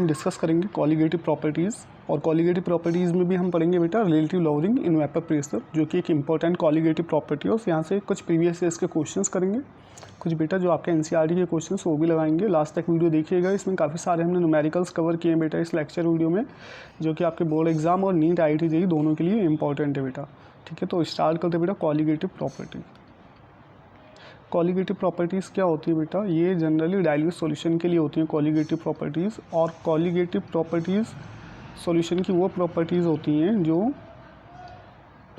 हम डिस्कस करेंगे colligative properties, और कॉलीगेटिव प्रॉपर्टीज़ में भी हम पढ़ेंगे बेटा रिलेटिव लॉवरिंग इन वेपर प्रेशर, जो कि एक इंपॉर्टेंट कॉलीगेटिव प्रॉपर्टी है। यहाँ से कुछ प्रीवियस ईयर्स के क्वेश्चंस करेंगे, कुछ बेटा जो आपके एनसीईआरटी के क्वेश्चंस वो भी लगाएंगे। लास्ट तक वीडियो देखिएगा, इसमें काफ़ी सारे हमने न्यूमेरिकल्स कवर किए हैं बेटा इस लेक्चर वीडियो में, जो कि आपके बोर्ड एग्जाम और नीट IIT JEE दोनों के लिए इंपॉर्टेंट है बेटा। ठीक है, तो स्टार्ट करते बेटा कॉलीगेटिव प्रॉपर्टी। कॉलीगेटिव प्रॉपर्टीज़ क्या होती है बेटा, ये जनरली डाइल्यूट सॉल्यूशन के लिए होती हैं कॉलीगेटिव प्रॉपर्टीज़। और कॉलीगेटिव प्रॉपर्टीज़ सॉल्यूशन की वो प्रॉपर्टीज़ होती हैं जो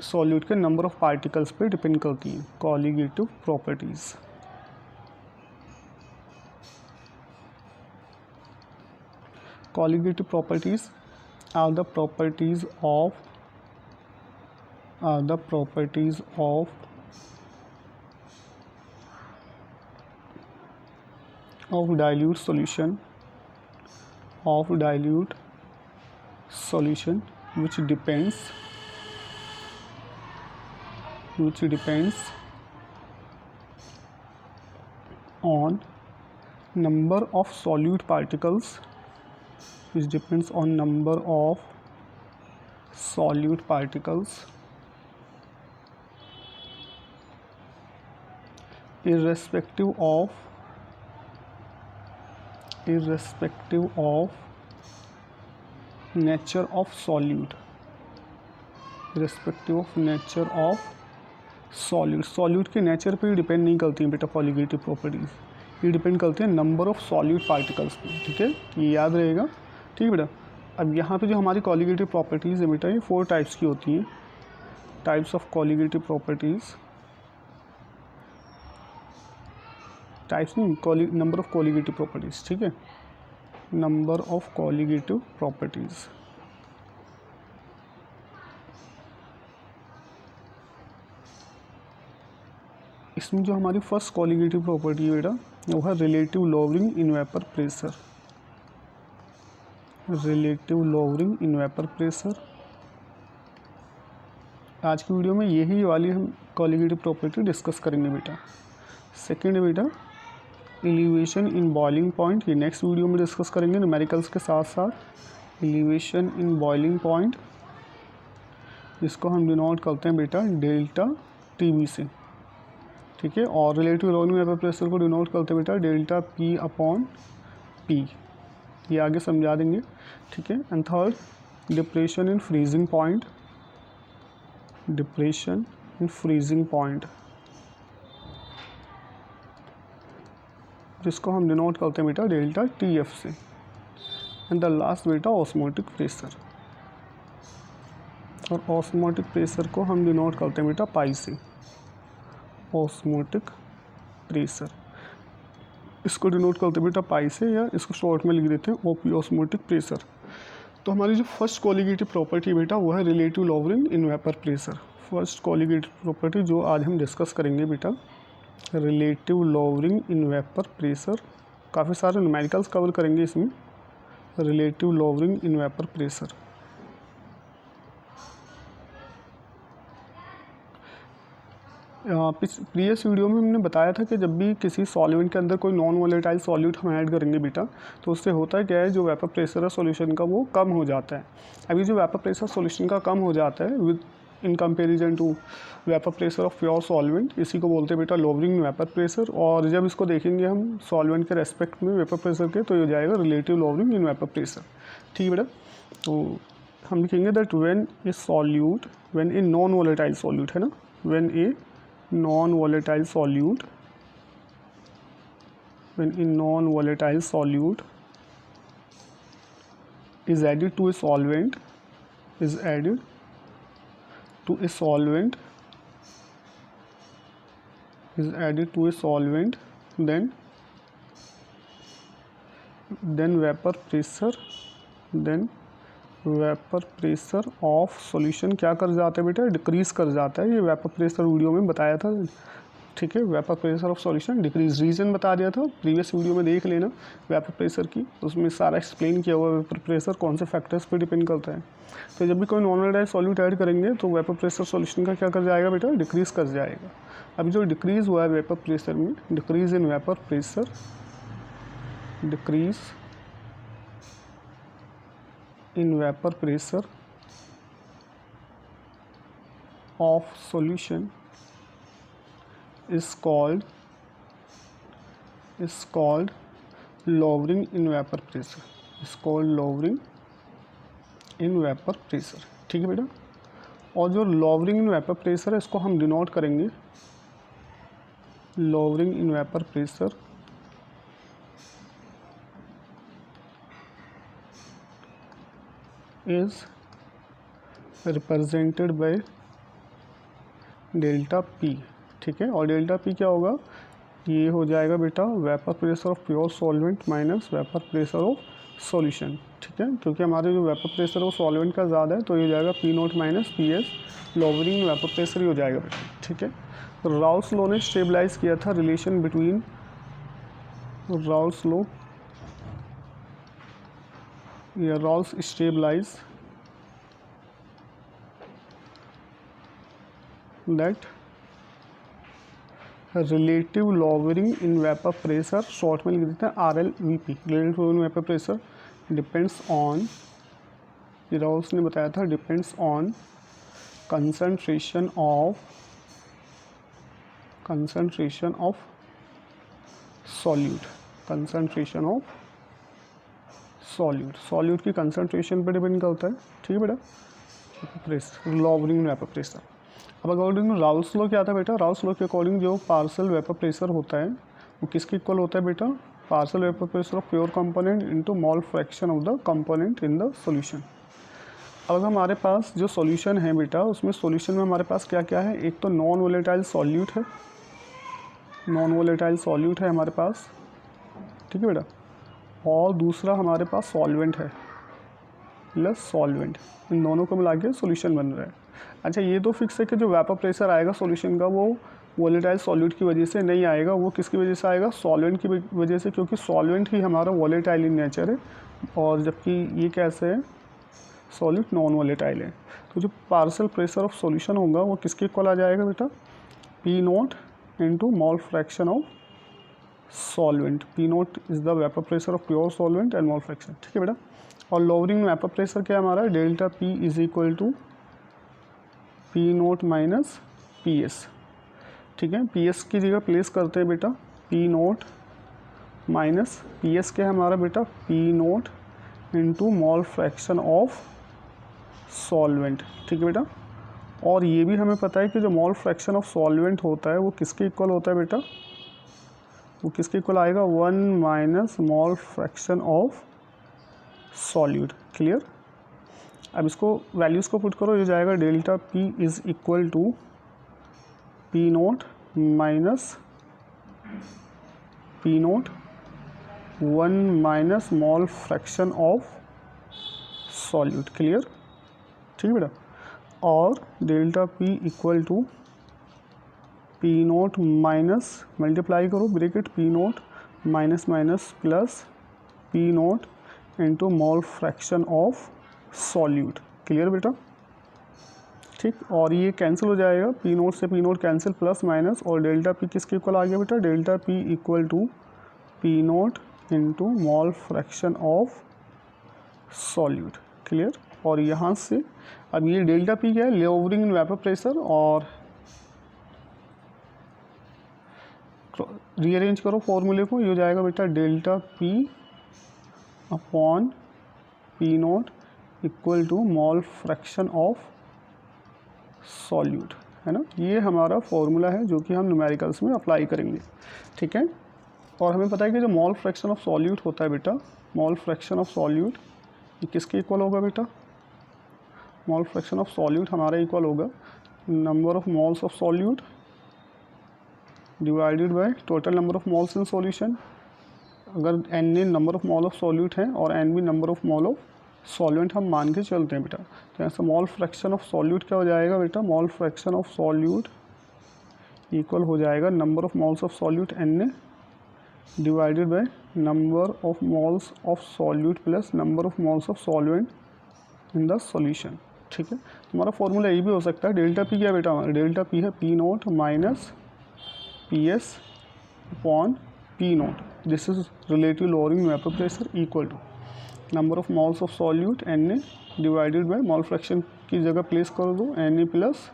सॉल्यूट के नंबर ऑफ पार्टिकल्स पे डिपेंड करती हैं। Colligative properties colligative properties are the properties of dilute solution which depends on number of solute particles, irrespective of nature of solute, solute के नेचर पे ही डिपेंड नहीं करती हैं बेटा कॉलीगेटिव प्रॉपर्टीज़, ये डिपेंड करते हैं नंबर ऑफ सॉल्यूट पार्टिकल्स पे। ठीक है, ये याद रहेगा। ठीक है बेटा, अब यहाँ पे जो हमारी कॉलीगेटिव प्रॉपर्टीज़ है बेटा, ये 4 टाइप्स की होती हैं। Types of colligative properties, types नहीं, नंबर ऑफ कॉलीगेटिव प्रॉपर्टीज़। ठीक है, नंबर ऑफ कॉलीगेटिव प्रॉपर्टीज़। इसमें जो हमारी फर्स्ट कॉलीगेटिव प्रॉपर्टी है बेटा, वो है रिलेटिव लॉवरिंग इन वेपर प्रेशर। आज की वीडियो में यही वाली हम कॉलीगेटिव प्रॉपर्टी डिस्कस करेंगे बेटा। सेकेंड है बेटा एलिवेशन इन बॉइलिंग पॉइंट, ये नेक्स्ट वीडियो में डिस्कस करेंगे न्यूमेरिकल्स के साथ साथ। एलिवेशन इन बॉइलिंग पॉइंट, जिसको हम डिनोट करते हैं बेटा डेल्टा TB से। ठीक है, और रिलेटिव लॉवरिंग वेपर प्रेशर को डिनोट करते हैं बेटा डेल्टा P/P, ये आगे समझा देंगे। ठीक है, and third depression in freezing point, जिसको हम डिनोट करते हैं बेटा डेल्टा TF से। एंड द लास्ट बेटा ऑस्मोटिक प्रेशर, और ऑस्मोटिक प्रेशर को हम डिनोट करते हैं बेटा पाई से। ऑस्मोटिक प्रेशर इसको डिनोट करते हैं बेटा पाई से, या इसको शॉर्ट में लिख देते हैं OP, ऑस्मोटिक प्रेशर। तो हमारी जो फर्स्ट कॉलीगेटिव प्रॉपर्टी बेटा वो है रिलेटिव लॉवरिंग इन vapour pressure. First colligative property जो आज हम डिस्कस करेंगे बेटा, रिलेटिव लॉवरिंग इन वेपर प्रेशर। काफ़ी सारे न्यूमेरिकल्स कवर करेंगे इसमें। रिलेटिव लॉवरिंग इन वेपर प्रेशर, प्रीवियस वीडियो में हमने बताया था कि जब भी किसी सॉल्वेंट के अंदर कोई नॉन वोलेटाइल सॉल्यूट हम ऐड करेंगे बेटा, तो उससे होता है क्या है, जो वेपर प्रेशर है सॉल्यूशन का वो कम हो जाता है। अभी जो वेपर प्रेशर सॉल्यूशन का कम हो जाता है with in comparison to vapour pressure of pure solvent, इसी को बोलते हैं बेटा लॉवरिंग वेपर प्रेशर। और जब इसको देखेंगे हम सॉल्वेंट के रेस्पेक्ट में वेपर प्रेशर के, तो ये हो जाएगा रिलेटिव लॉवरिंग इन वेपर प्रेशर। ठीक है बेटा, तो हम लिखेंगे that when a non volatile solute है ना, when A non-volatile solute is added to a solvent, then vapor pressure of solution क्या कर जाता है बेटा, डिक्रीज़ कर जाता है। ये वेपर प्रेशर वीडियो में बताया था। ठीक है, vapour pressure of solution decrease, reason बता दिया था प्रीवियस वीडियो में, देख लेना वेपर प्रेशर की, उसमें सारा एक्सप्लेन किया हुआ वेपर प्रेशर कौन से फैक्टर्स पे डिपेंड करता है। तो जब भी कोई नॉन वोलेटाइल सॉल्यूट ऐड करेंगे तो वेपर प्रेशर सॉल्यूशन का क्या कर जाएगा बेटा, डिक्रीज़ कर जाएगा। अभी जो डिक्रीज़ हुआ है वेपर प्रेशर में, decrease in vapour pressure, decrease in vapour pressure of solution is called lowering in vapor pressure, is called lowering in vapor pressure। ठीक है बेटा। और जो lowering in vapor pressure है इसको हम डिनोट करेंगे lowering in vapor pressure is represented by delta P. ठीक है। और डेल्टा पी क्या होगा, ये हो जाएगा बेटा vapour pressure of pure solvent minus vapour pressure of solution. ठीक है। क्योंकि हमारे जो वेपर प्रेशर है वो सॉल्वेंट का ज़्यादा है तो ये हो जाएगा P note minus P S, lowering vapour pressure ही हो जाएगा बेटा। ठीक है। राउल्स लॉ ने स्टेबलाइज किया था रिलेशन बिटवीन, राउल्स लॉ या Raoult's stabilise that relative lowering in vapor pressure, short में लिख देते हैं RLVP, relative lowering vapor pressure depends on, Raoul's ने बताया था depends on concentration of solute, concentration of solute की concentration पर डिपेंड करता है। ठीक है बेटा। Pressure lowering vapour pressure. अब अकॉर्डिंग टू राउल्स लॉ क्या आता है बेटा, राउल्स लॉ के अकॉर्डिंग जो पार्शियल वेपर प्रेशर होता है वो किसके इक्वल होता है बेटा, partial vapour pressure of pure component into mole fraction of the component in the solution. अब हमारे पास जो सॉल्यूशन है बेटा उसमें सॉल्यूशन में हमारे पास क्या क्या है, एक तो नॉन वोलेटाइल सॉल्यूट है, नॉन वोलेटाइल सॉल्यूट है हमारे पास। ठीक है बेटा। और दूसरा हमारे पास सॉल्वेंट है प्लस सॉल्वेंट, इन दोनों को मिला के सोल्यूशन बन रहा है। अच्छा ये तो फिक्स है कि जो वेपर प्रेशर आएगा सॉल्यूशन का वो वोलेटाइल सॉल्यूट की वजह से नहीं आएगा, वो किसकी वजह से आएगा, सॉल्वेंट की वजह से, क्योंकि सॉल्वेंट ही हमारा वोलेटाइल इन नेचर है और जबकि ये कैसे है, सॉल्यूट नॉन वोलेटाइल है। तो जो पार्शियल प्रेशर ऑफ सॉल्यूशन होगा वो किसके इक्वल आ जाएगा बेटा, P note into mole fraction of solvent. P note is the vapour pressure of pure solvent and mole fraction. ठीक है बेटा। और लोअरिंग वेपर प्रेशर क्या है हमारा, delta P is equal to P note minus P S. ठीक है। P S की जगह प्लेस करते हैं बेटा P note minus P S क्या है हमारा बेटा, P note into mole fraction of solvent. ठीक है बेटा। और ये भी हमें पता है कि जो मोल फ्रैक्शन ऑफ सॉल्वेंट होता है वो किसके इक्वल होता है बेटा, वो किसके इक्वल आएगा, 1 minus mole fraction of solute. Clear. अब इसको वैल्यूज़ को पुट करो, ये जाएगा delta P is equal to P note minus P not 1 minus mole fraction of solute. Clear. ठीक है बेटा। और delta P equal to P note minus, multiply करो bracket P note minus minus plus P note into mole fraction of solute. Clear बेटा। ठीक। और ये cancel हो जाएगा, पी नोट से P naught cancel, plus minus, और डेल्टा पी किसके इक्वल आ गया बेटा, delta P equal to P note into mole fraction of solute. Clear. और यहाँ से अब ये डेल्टा पी क्या है, लोअरिंग इन वेपर प्रेशर, और रीअरेंज करो फॉर्मूले को, ये हो जाएगा बेटा delta P upon P naught equal to mole fraction of solute, है ना। ये हमारा फॉर्मूला है जो कि हम न्यूमेरिकल्स में अप्लाई करेंगे। ठीक है। और हमें पता है कि जो मोल फ्रैक्शन ऑफ सॉल्यूट होता है बेटा, मोल फ्रैक्शन ऑफ सॉल्यूट ये किसके इक्वल होगा बेटा, मोल फ्रैक्शन ऑफ सॉल्यूट हमारा इक्वल होगा number of moles of solute divided by total number of moles in solution. अगर N number of mole of solute है और एन भी number of mole of solvent हम मान के चलते हैं बेटा, तो यहाँ से मोल फ्रैक्शन ऑफ सॉल्यूट क्या हो जाएगा बेटा, mole fraction of solute equal हो जाएगा number of moles of solute n divided by number of moles of solute plus number of moles of solvent in the solution. ठीक है। हमारा फॉर्मूला ये भी हो सकता है, डेल्टा पी क्या है बेटा हमारा, डेल्टा पी है P note minus P S upon P naught, this is relative lowering vapour pressure equal to, number of moles of solute Na divided by mole fraction की जगह प्लेस कर दो Na plus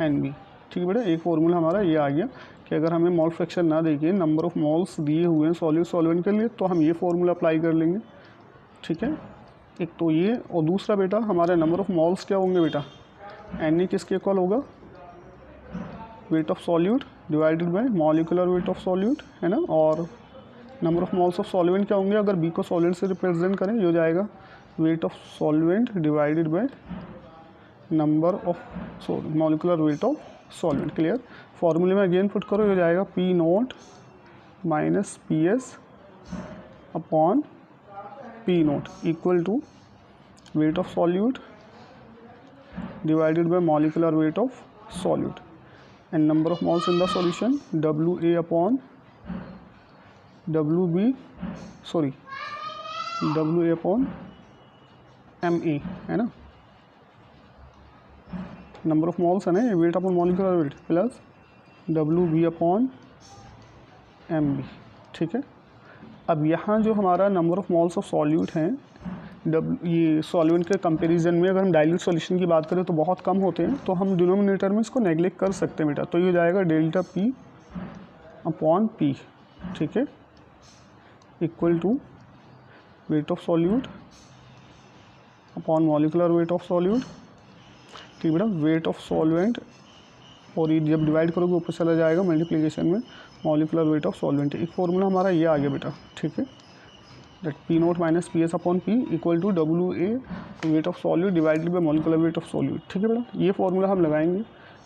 Nb। ठीक है बेटा, एक formula हमारा ये आ गया कि अगर हमें मॉल फ्रैक्शन ना देखिए, नंबर ऑफ मॉल्स दिए हुए हैं सॉल्यूट सॉल्वेंट के लिए, तो हम ये फॉर्मूला अप्लाई कर लेंगे। ठीक है, एक तो ये, और दूसरा बेटा हमारे नंबर ऑफ मॉल्स क्या होंगे बेटा, Na किसके इक्वल होगा, wait of solute divided by molecular weight of solute, है ना। और number of moles of solvent क्या होंगे, अगर बी को सॉल्वेंट से रिप्रेजेंट करें, ये हो जाएगा weight of solvent divided by number of molecular weight of solvent. Clear, फॉर्मूले में अगेन पुट करो, ये हो जाएगा P note minus P S upon P naught equal to weight of solute divided by molecular weight of solute and number of moles in the solution WA upon WA upon MA, है ना। Number of malls है ना, weight upon molecular weight plus WB upon MB। ठीक है, अब यहाँ जो हमारा number of moles of solute हैं, ये सॉल्वेंट के कंपैरिजन में अगर हम डाइल्यूट सॉल्यूशन की बात करें तो बहुत कम होते हैं, तो हम डिनोमिनेटर में इसको नेगलेक्ट कर सकते हैं बेटा। तो ये हो जाएगा डेल्टा P अपॉन P। ठीक है, equal to weight of solute upon molecular weight of solute. ठीक बेटा, वेट ऑफ सॉल्वेंट, और ये जब डिवाइड करोगे ऊपर चला जाएगा मल्टीप्लिकेशन में मॉलिकुलर वेट ऑफ सॉल्वेंट। एक फॉर्मूला हमारा ये आ गया बेटा। ठीक है, that P naught minus P S upon P equal to WA weight of solute divided by molecular weight of solute. ठीक है बेटा, ये फॉर्मूला हम लगाएंगे।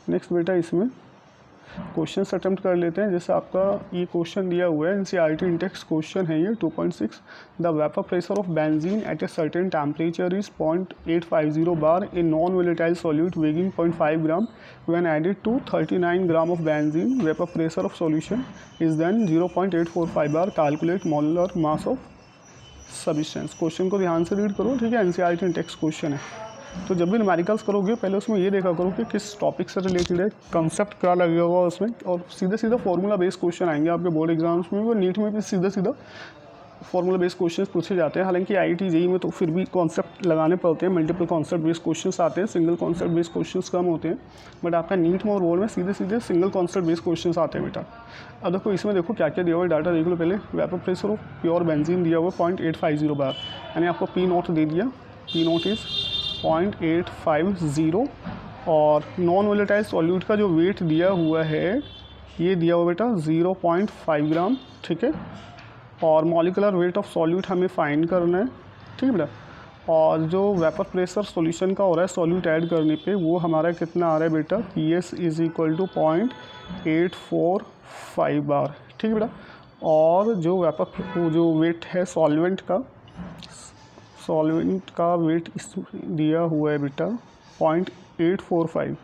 नेक्स्ट बेटा इसमें क्वेश्चन अटेम्प्ट कर लेते हैं। जैसे आपका ये क्वेश्चन दिया हुआ है, NCERT इंटेक्स क्वेश्चन है ये 2.6। The vapour pressure of benzene at a certain temperature is 0.850 bar in non volatile solute weighing 0.5 gram when added to 39 gram of benzene vapour pressure of solution is then 0.845 bar. Calculate molar mass of substance. Question को ध्यान से read करो। ठीक है, NCERT Intex question है, तो जब भी न्यूमेरिकल्स करोगे पहले उसमें ये देखा करो कि किस टॉपिक से रिलेटेड है, कंसेप्ट क्या लगेगा उसमें, और सीधा सीधा फॉर्मूला बेस्ड क्वेश्चन आएंगे आपके बोर्ड एग्जाम्स में। वो नीट में भी सीधा सीधा फॉर्मूला बेस्ड क्वेश्चन पूछे जाते हैं। हालांकि IIT JEE में तो फिर भी कॉन्सेप्ट लगाने पड़ते हैं, मल्टीपल कॉन्सेप्ट बेस्ड क्वेश्चंस आते हैं, सिंगल कॉन्सेप्ट बेस्ड क्वेश्चंस कम होते हैं। बट आपका नीट में और बोर्ड में सीधे सीधे सिंगल कॉन्सेप्ट बेस्ड क्वेश्चंस आते हैं बेटा। अब देखो इसमें देखो क्या क्या दिया हुआ है, डाटा देख लो पहले। Vapour pressure of pure benzene दिया हुआ 0.850 बार, यानी आपको P नोट दे दिया, P नोट इज़ 0.850, और नॉन वोलेटाइल सॉल्यूट का जो वेट दिया हुआ है ये दिया हुआ बेटा 0.5 ग्राम। ठीक है, और मॉलिकुलर वेट ऑफ सॉल्यूट हमें फाइंड करना है। ठीक है बेटा, और जो वेपर प्रेशर सॉल्यूशन का हो रहा है सॉल्यूट ऐड करने पे, वो हमारा कितना आ रहा है बेटा, PS इज इक्वल टू 0.845 बार। ठीक है बेटा, और जो वेट है सॉल्वेंट का वेट दिया हुआ है बेटा 0.845।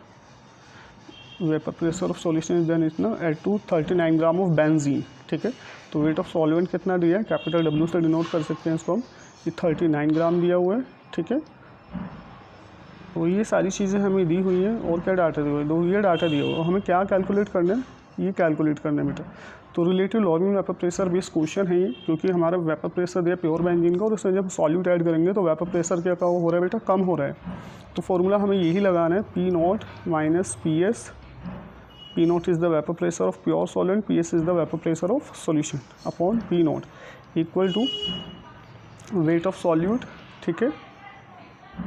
Vapour pressure of solution is then इतना at two 39 gram of benzene. ठीक है, तो वेट ऑफ सॉल्वेंट कितना दिया है, कैपिटल W से डिनोट कर सकते हैं इसको हम, ये 39 ग्राम दिया हुआ है। ठीक है, तो ये सारी चीज़ें हमें दी हुई हैं। और क्या डाटा दिया हुआ है, दो ये डाटा दिया हुआ है, हमें क्या कैलकुलेट करना है, ये कैलकुलेट करना है बेटा। तो relative logging vapour pressure based question है ये, क्योंकि हमारा वेपर प्रेशर दिया प्योर बेंजीन का, और उसमें जब सॉल्यूट ऐड करेंगे तो वेपर प्रेशर क्या हो रहा है बेटा, कम हो रहा है। तो फॉर्मूला हमें यही लगाना है, P naught minus PS। P naught is the vapour pressure of pure solvent, PS is the vapour pressure of solution upon P naught equal to weight of solute. ठीक है,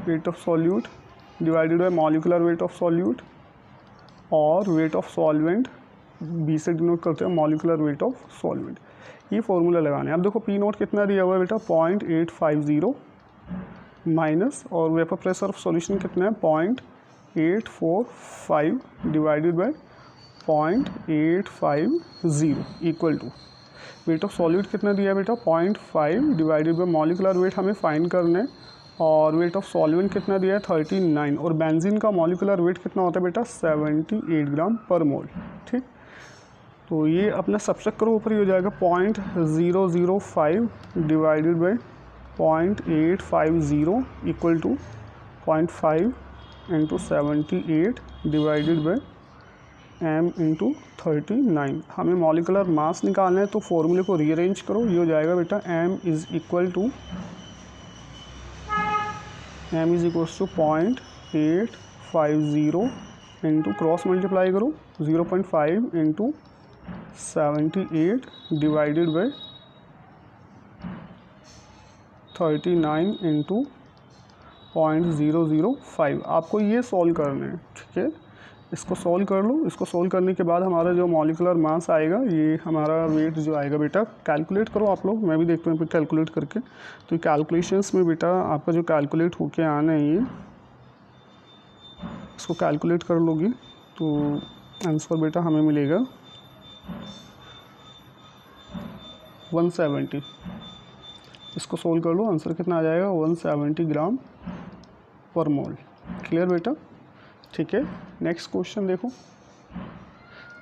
weight of solute divided by molecular weight of solute, और weight of solvent B से denote करते हैं molecular weight of solvent. ये formula लगाना है। अब देखो P नोट कितना दिया हुआ है बेटा 0.850 माइनस, और वेपर प्रेशर ऑफ सॉल्यूशन कितना है 0.845 divided by 0.850 equal to weight of solute कितना दिया है बेटा 0.5 डिवाइडेड बाय मॉलिकुलर वेट हमें फाइंड करना है, और वेट ऑफ सॉल्वेंट कितना दिया है 39, और बेंजीन का मॉलिकुलर वेट कितना होता है बेटा 78 ग्राम पर मोल। ठीक, तो ये अपना सब्ट्रैक्ट करो, ऊपर ही हो जाएगा 0.005 divided by 0.850 equal to 0.5 into 78 divided by m into 39। हमें मॉलिकुलर मास निकालना है, तो फॉर्मूले को रीअरेंज करो, ये हो जाएगा बेटा m is equal to m is equals to 0.850 into cross multiply करो 0.5 इंटू 78 डिवाइडेड बाई 39 इंटू 0.005। आपको ये सॉल्व करना है, ठीक है। इसको सॉल्व कर लो। इसको सॉल्व करने के बाद हमारा जो मॉलिक्यूलर मास आएगा, ये हमारा वेट जो आएगा बेटा, कैलकुलेट करो आप लोग, मैं भी देखता हूँ कैलकुलेट करके। तो कैलकुलेशंस में बेटा आपका जो कैलकुलेट होके आना है, ये इसको कैलकुलेट कर लोगी तो आंसर बेटा हमें मिलेगा 170। इसको सोल्व कर लो, आंसर कितना आ जाएगा 170 ग्राम पर मोल। क्लियर बेटा, ठीक है। नेक्स्ट क्वेश्चन देखो।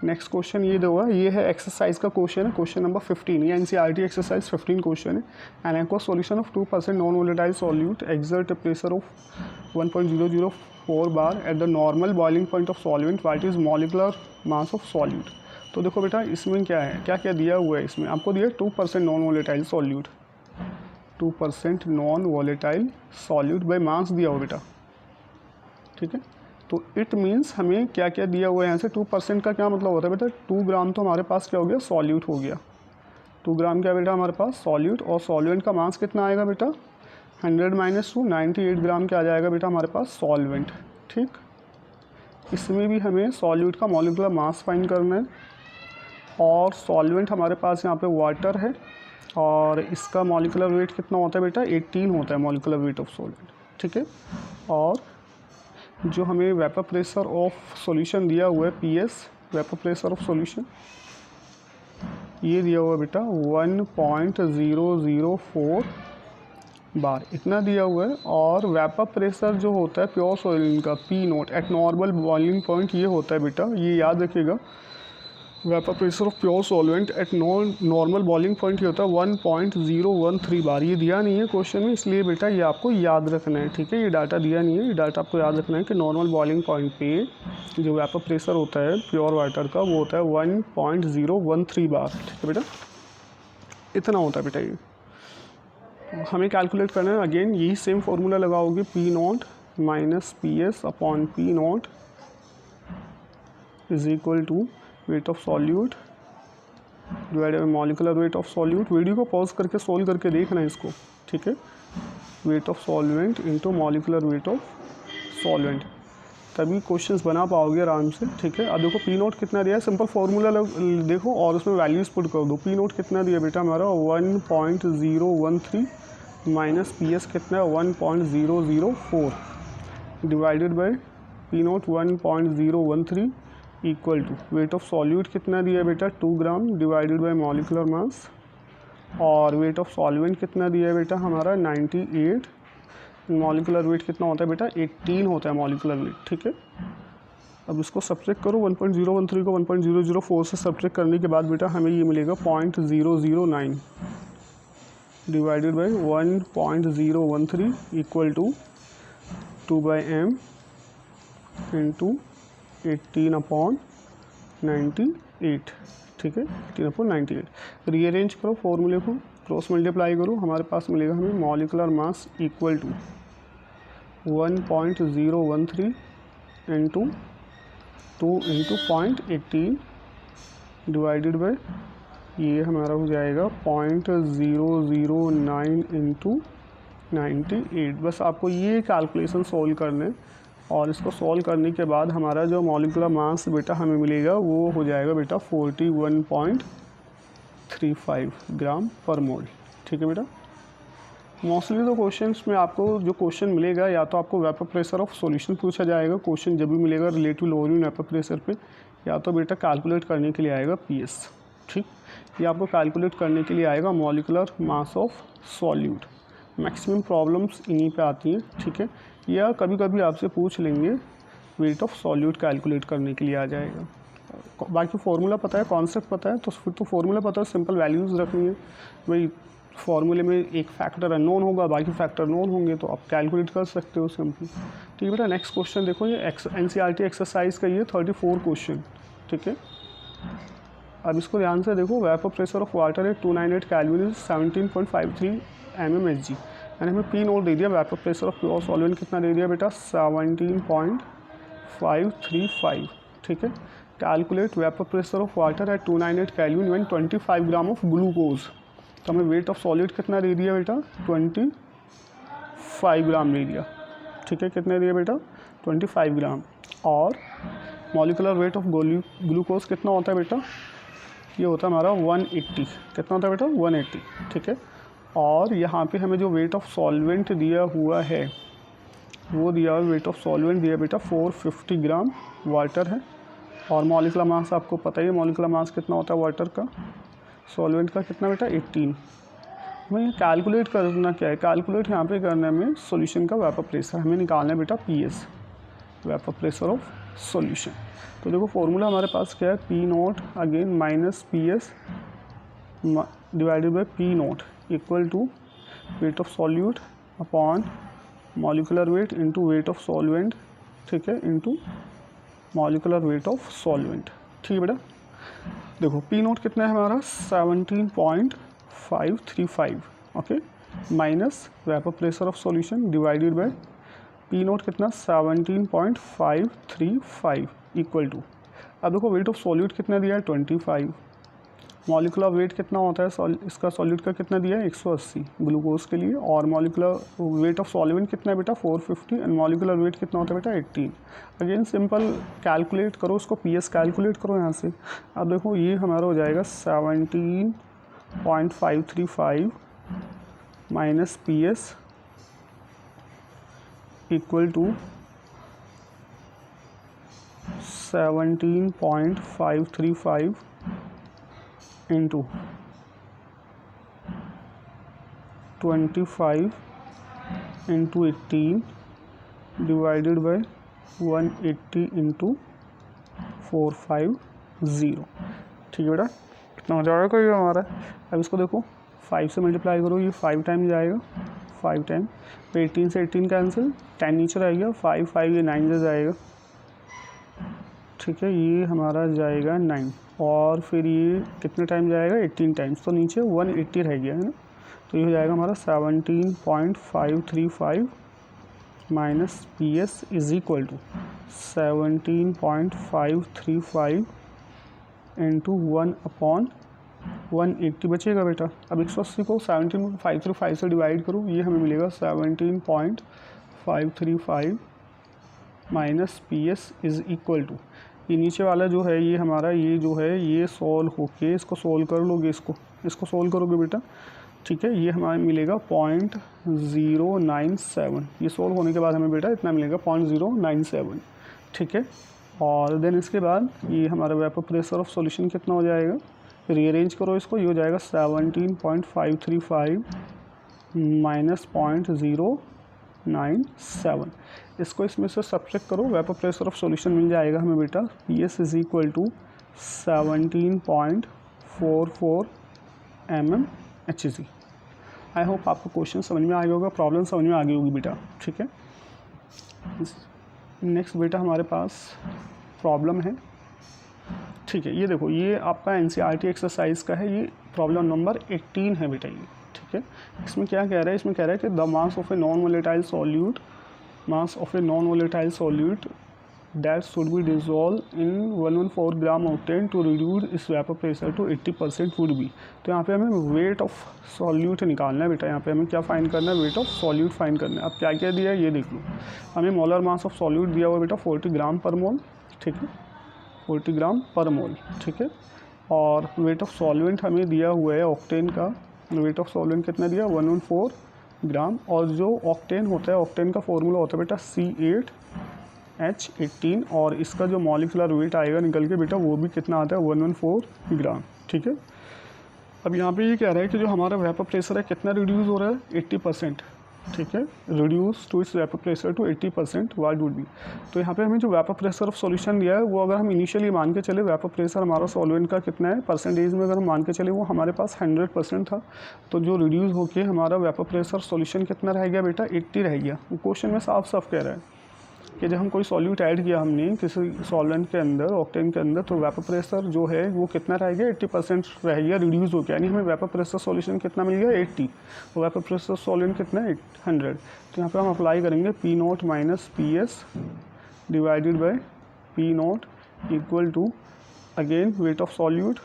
नेक्स्ट क्वेश्चन ये दो है, ये है एक्सरसाइज का क्वेश्चन है, क्वेश्चन नंबर 15। ये एनसीईआरटी एक्सरसाइज 15 क्वेश्चन है। An aqueous solution of 2% non volatile solute exert pressure of 1.004 bar at the normal boiling point of solvent, what is molecular mass of solute. तो देखो बेटा इसमें क्या है, क्या क्या दिया हुआ है इसमें, आपको दिया 2% non volatile solute, 2% non volatile solute by mass दिया हुआ बेटा, ठीक है। तो इट मीन्स हमें क्या क्या दिया हुआ है यहाँ से, 2% का क्या मतलब होता है बेटा, 2 ग्राम तो हमारे पास क्या हो गया, सॉल्यूट हो गया। 2 ग्राम क्या बेटा हमारे पास सॉल्यूट, और सॉल्वेंट का मास कितना आएगा बेटा 100 - 2 98 ग्राम क्या आ जाएगा बेटा हमारे पास सॉल्वेंट, ठीक। इसमें भी हमें सॉल्यूट का मॉलिक्यूलर मास फाइंड करना है, और सॉल्वेंट हमारे पास यहाँ पे वाटर है, और इसका मॉलिक्यूलर वेट कितना होता है बेटा 18 होता है मॉलिक्यूलर वेट ऑफ सॉल्वेंट, ठीक है। और जो हमें वेपर प्रेशर ऑफ सॉल्यूशन दिया हुआ है PS, vapour pressure of solution ये दिया हुआ है बेटा 1.004 बार, इतना दिया हुआ है। और वेपर प्रेशर जो होता है प्योर सॉल्यूशन का P0 eight normal boiling point ये होता है बेटा, ये याद रखिएगा, vapour pressure of pure solvent eight normal boiling point ये होता है 1.013 बार। ये दिया नहीं है क्वेश्चन में, इसलिए बेटा ये आपको याद रखना है, ठीक है। ये डाटा दिया नहीं है, ये डाटा आपको याद रखना है कि नॉर्मल बॉइलिंग पॉइंट पे जो वेपर प्रेशर होता है प्योर वाटर का वो होता है 1.013 बार, ठीक है बेटा, इतना होता है बेटा। ये हमें कैलकुलेट करना है, अगेन यही सेम फार्मूला लगाओगे, P0 minus PS upon P0 is equal to weight of solute divided by molecular weight of solute. Video को पॉज करके सोल्व करके देखना है इसको, ठीक है। Weight of solvent into molecular weight of solvent, तभी क्वेश्चंस बना पाओगे आराम से, ठीक है। अब देखो P0 कितना दिया है, सिंपल फार्मूला देखो और उसमें वैल्यूज पुट कर दो। P0 कितना दिया बेटा हमारा 1.013 माइनस PS कितना है 1.004 divided by P0 1.013 equal to weight of solute कितना दिया बेटा 2 gram divided by molecular mass, और वेट ऑफ सॉल्वेंट कितना दिया है बेटा हमारा 98, मॉलिकुलर वेट कितना होता है बेटा 18 होता है मॉलिकुलर वेट, ठीक है। अब इसको सब्ट्रैक्ट करो, 1.013 को 1.004 से सब्ट्रैक्ट करने के बाद बेटा हमें ये मिलेगा 0.009 divided by 1.013 equal to 2/m into 18/98, ठीक है, 18/98। रीअरेंज करो फॉर्मूले को, क्रॉस मल्टीप्लाई करो, हमारे पास मिलेगा हमें molecular mass equal to 1.013 into 2 into 0.18 divided by ये हमारा हो जाएगा 0.009 इंटू 98। बस आपको ये कैलकुलेशन सोल्व करने, और इसको सॉल्व करने के बाद हमारा जो मॉलिकुलर मास बेटा हमें मिलेगा वो हो जाएगा बेटा 41.35 ग्राम पर मोल, ठीक है बेटा। मोस्टली तो क्वेश्चंस में आपको जो क्वेश्चन मिलेगा, या तो आपको वेपर प्रेशर ऑफ सॉल्यूशन पूछा जाएगा क्वेश्चन जब भी मिलेगा रिलेटिव लोअर वेपर प्रेशर पे, या तो बेटा कैलकुलेट करने के लिए आएगा PS, ठीक। ये आपको कैलकुलेट करने के लिए आएगा molecular mass of solute. Maximum problems इन्हीं पे आती हैं, ठीक है। या कभी कभी आपसे पूछ लेंगे वेट ऑफ सॉल्यूट कैलकुलेट करने के लिए आ जाएगा। बाकी फार्मूला पता है, कॉन्सेप्ट पता है, तो फिर तो फार्मूला पता है, सिंपल वैल्यूज़ रखनी है भाई। फार्मूले में एक फैक्टर अननोन होगा, बाकी फैक्टर नोन होंगे, तो आप कैलकुलेट कर सकते हो सिंपली, ठीक है बेटा। नेक्स्ट क्वेश्चन देखो, ये NCERT एक्सरसाइज का ये 34 क्वेश्चन, ठीक है। अब इसको ध्यान से देखो, वेपर प्रेशर ऑफ वाटर है 298 केल्विन इज 17.53 mmHg। यानी हमें पी नोट दे दिया, vapour pressure of pure solvent कितना दे दिया बेटा 17.535, ठीक है। Calculate vapour pressure of water at 298 kelvin when 25 gram of glucose. तो हमें वेट ऑफ सॉलिड कितना दे दिया बेटा 25 ग्राम दे दिया, ठीक है। कितने दिया बेटा 25 ग्राम। और मॉलिकुलर वेट ऑफ ग्लूकोज कितना होता है बेटा, ये होता है हमारा 180। कितना होता है बेटा 180, ठीक है। और यहाँ पे हमें जो वेट ऑफ सॉल्वेंट दिया हुआ है वो दिया हुआ वेट ऑफ सॉल्वेंट दिया बेटा 450 ग्राम वाटर है। और मॉलिकुलर मास आपको पता ही है, मॉलिकुलर मास कितना होता है वाटर का, सॉल्वेंट का कितना बेटा 18। हमें ये कैलकुलेट करना क्या है, कैलकुलेट यहाँ पे करने में सॉल्यूशन का वेपर प्रेशर हमें निकालना है बेटा PS, vapour pressure of solution. तो देखो फॉर्मूला हमारे पास क्या है, P naught again minus P S divided by P naught equal to weight of solute upon molecular weight into weight of solvent, ठीक है, into molecular weight of solvent, ठीक है बेटा। देखो पी नोट कितना है हमारा 17.535, okay, minus vapour pressure of solution divided by P naught कितना 17.535 इक्वल टू, अब देखो वेट ऑफ सॉल्यूट कितना दिया है 25, मॉलिकुलर वेट कितना होता है इसका सॉल्यूट का कितना दिया है 180 ग्लूकोज के लिए, और मॉलिकुलर वेट ऑफ सॉल्वेंट कितना है बेटा 450 एंड मॉलिकुलर वेट कितना होता है बेटा 18। अगेन सिंपल कैलकुलेट करो उसको, पीएस कैलकुलेट करो यहाँ से। अब देखो ये हमारा हो जाएगा 17.535 minus PS equal to 17.535 into 25 into 18 divided by 180 into 450, ठीक है बेटा। कितना हो जाएगा ये हमारा, अब इसको देखो 5 से मल्टीप्लाई करो, ये 5 टाइम जाएगा, 5 टाइम, तो 18 से 18 कैंसिल, 10 नीचे रहेगा, 5 5 ये 9 से जाएगा, ठीक है, ये हमारा जाएगा 9, और फिर ये कितने टाइम जाएगा 18 टाइम्स, तो नीचे 180 रह गया है ना। तो ये हो जाएगा हमारा 17.535 minus P S is equal to 17.535 into 1/180 बचेगा बेटा। अब 180 को 17.535 से डिवाइड करो, ये हमें मिलेगा 17.535 minus P S is equal to, ये नीचे वाला जो है ये हमारा ये जो है ये सॉल्व होके इसको सॉल्व कर लोगे, इसको सॉल्व करोगे बेटा, ठीक है, ये हमें मिलेगा 0.097, ये सॉल्व होने के बाद हमें बेटा इतना मिलेगा 0.097, ठीक है। और देन इसके बाद ये हमारा वेपर प्रेशर ऑफ सॉल्यूशन कितना हो जाएगा, रीअरेंज करो इसको, ये हो जाएगा 17.535 माइनस 0.097, इसको इसमें से सब्ट्रैक्ट करो, वेपर प्रेशर ऑफ सॉल्यूशन मिल जाएगा हमें बेटा P S is equal to 17.44 mmHg। I hope आपको क्वेश्चन समझ में आ गया होगा, प्रॉब्लम समझ में आ गई होगी बेटा, ठीक है। नेक्स्ट बेटा हमारे पास प्रॉब्लम है, ठीक है, ये देखो ये आपका एनसीईआरटी एक्सरसाइज का है, ये प्रॉब्लम नंबर 18 है बेटा ये, ठीक है। इसमें क्या कह रहा है, इसमें कह रहा है कि the mass of A non volatile solute, mass of a non-volatile solute that should be dissolved in 114 gram octane to reduce its vapor pressure to 80% would be। तो यहाँ पे हमें वेट ऑफ सॉल्यूट निकालना है बेटा, यहाँ पे हमें क्या फाइंड करना है, वेट ऑफ सॉल्यूट फाइंड करना है। अब क्या क्या दिया है ये देख लो, हमें मोलर मास ऑफ सॉल्यूट दिया हुआ है बेटा 40 ग्राम पर मोल, ठीक है, 40 ग्राम पर मोल, ठीक है। और वेट ऑफ सॉल्वेंट हमें दिया हुआ है ऑक्टेन का, वेट ऑफ सॉल्वेंट कितना दिया 114 ग्राम, और जो ऑक्टेन होता है, ऑक्टेन का फॉर्मूला होता है बेटा C8H18, और इसका जो मॉलिकुलर वेट आएगा निकल के बेटा वो भी कितना आता है 114 ग्राम, ठीक है। अब यहाँ पे ये कह रहा है कि जो हमारा वेपर प्रेशर है कितना रिड्यूस हो रहा है 80%, ठीक है, reduce to its vapour pressure to 80% what would be. तो यहाँ पे हमें जो वेपर प्रेशर ऑफ सॉल्यूशन दिया है वो अगर हम इनिशियली मान के चले वेपर प्रेशर हमारा सॉल्वेंट का कितना है परसेंटेज में, अगर हम मान के चले वो हमारे पास 100% था, तो जो रिड्यूस होके हमारा वेपर प्रेशर सॉल्यूशन कितना रह गया बेटा 80 रह गया। क्वेश्चन में साफ साफ कह रहा है कि जब हम कोई सॉल्यूट ऐड किया हमने किसी सॉल्वेंट के अंदर, ऑक्टेन के अंदर, तो वेपर प्रेशर जो है वो कितना रह गया, 80% रह गया, रिड्यूस हो गया, यानी हमें वेपर प्रेशर सॉल्यूशन कितना मिल गया, 80, और वेपर प्रेशर सॉल्वेंट कितना है, 100। तो यहाँ पे हम अप्लाई करेंगे P naught minus P S divided by P naught equal to again weight of solute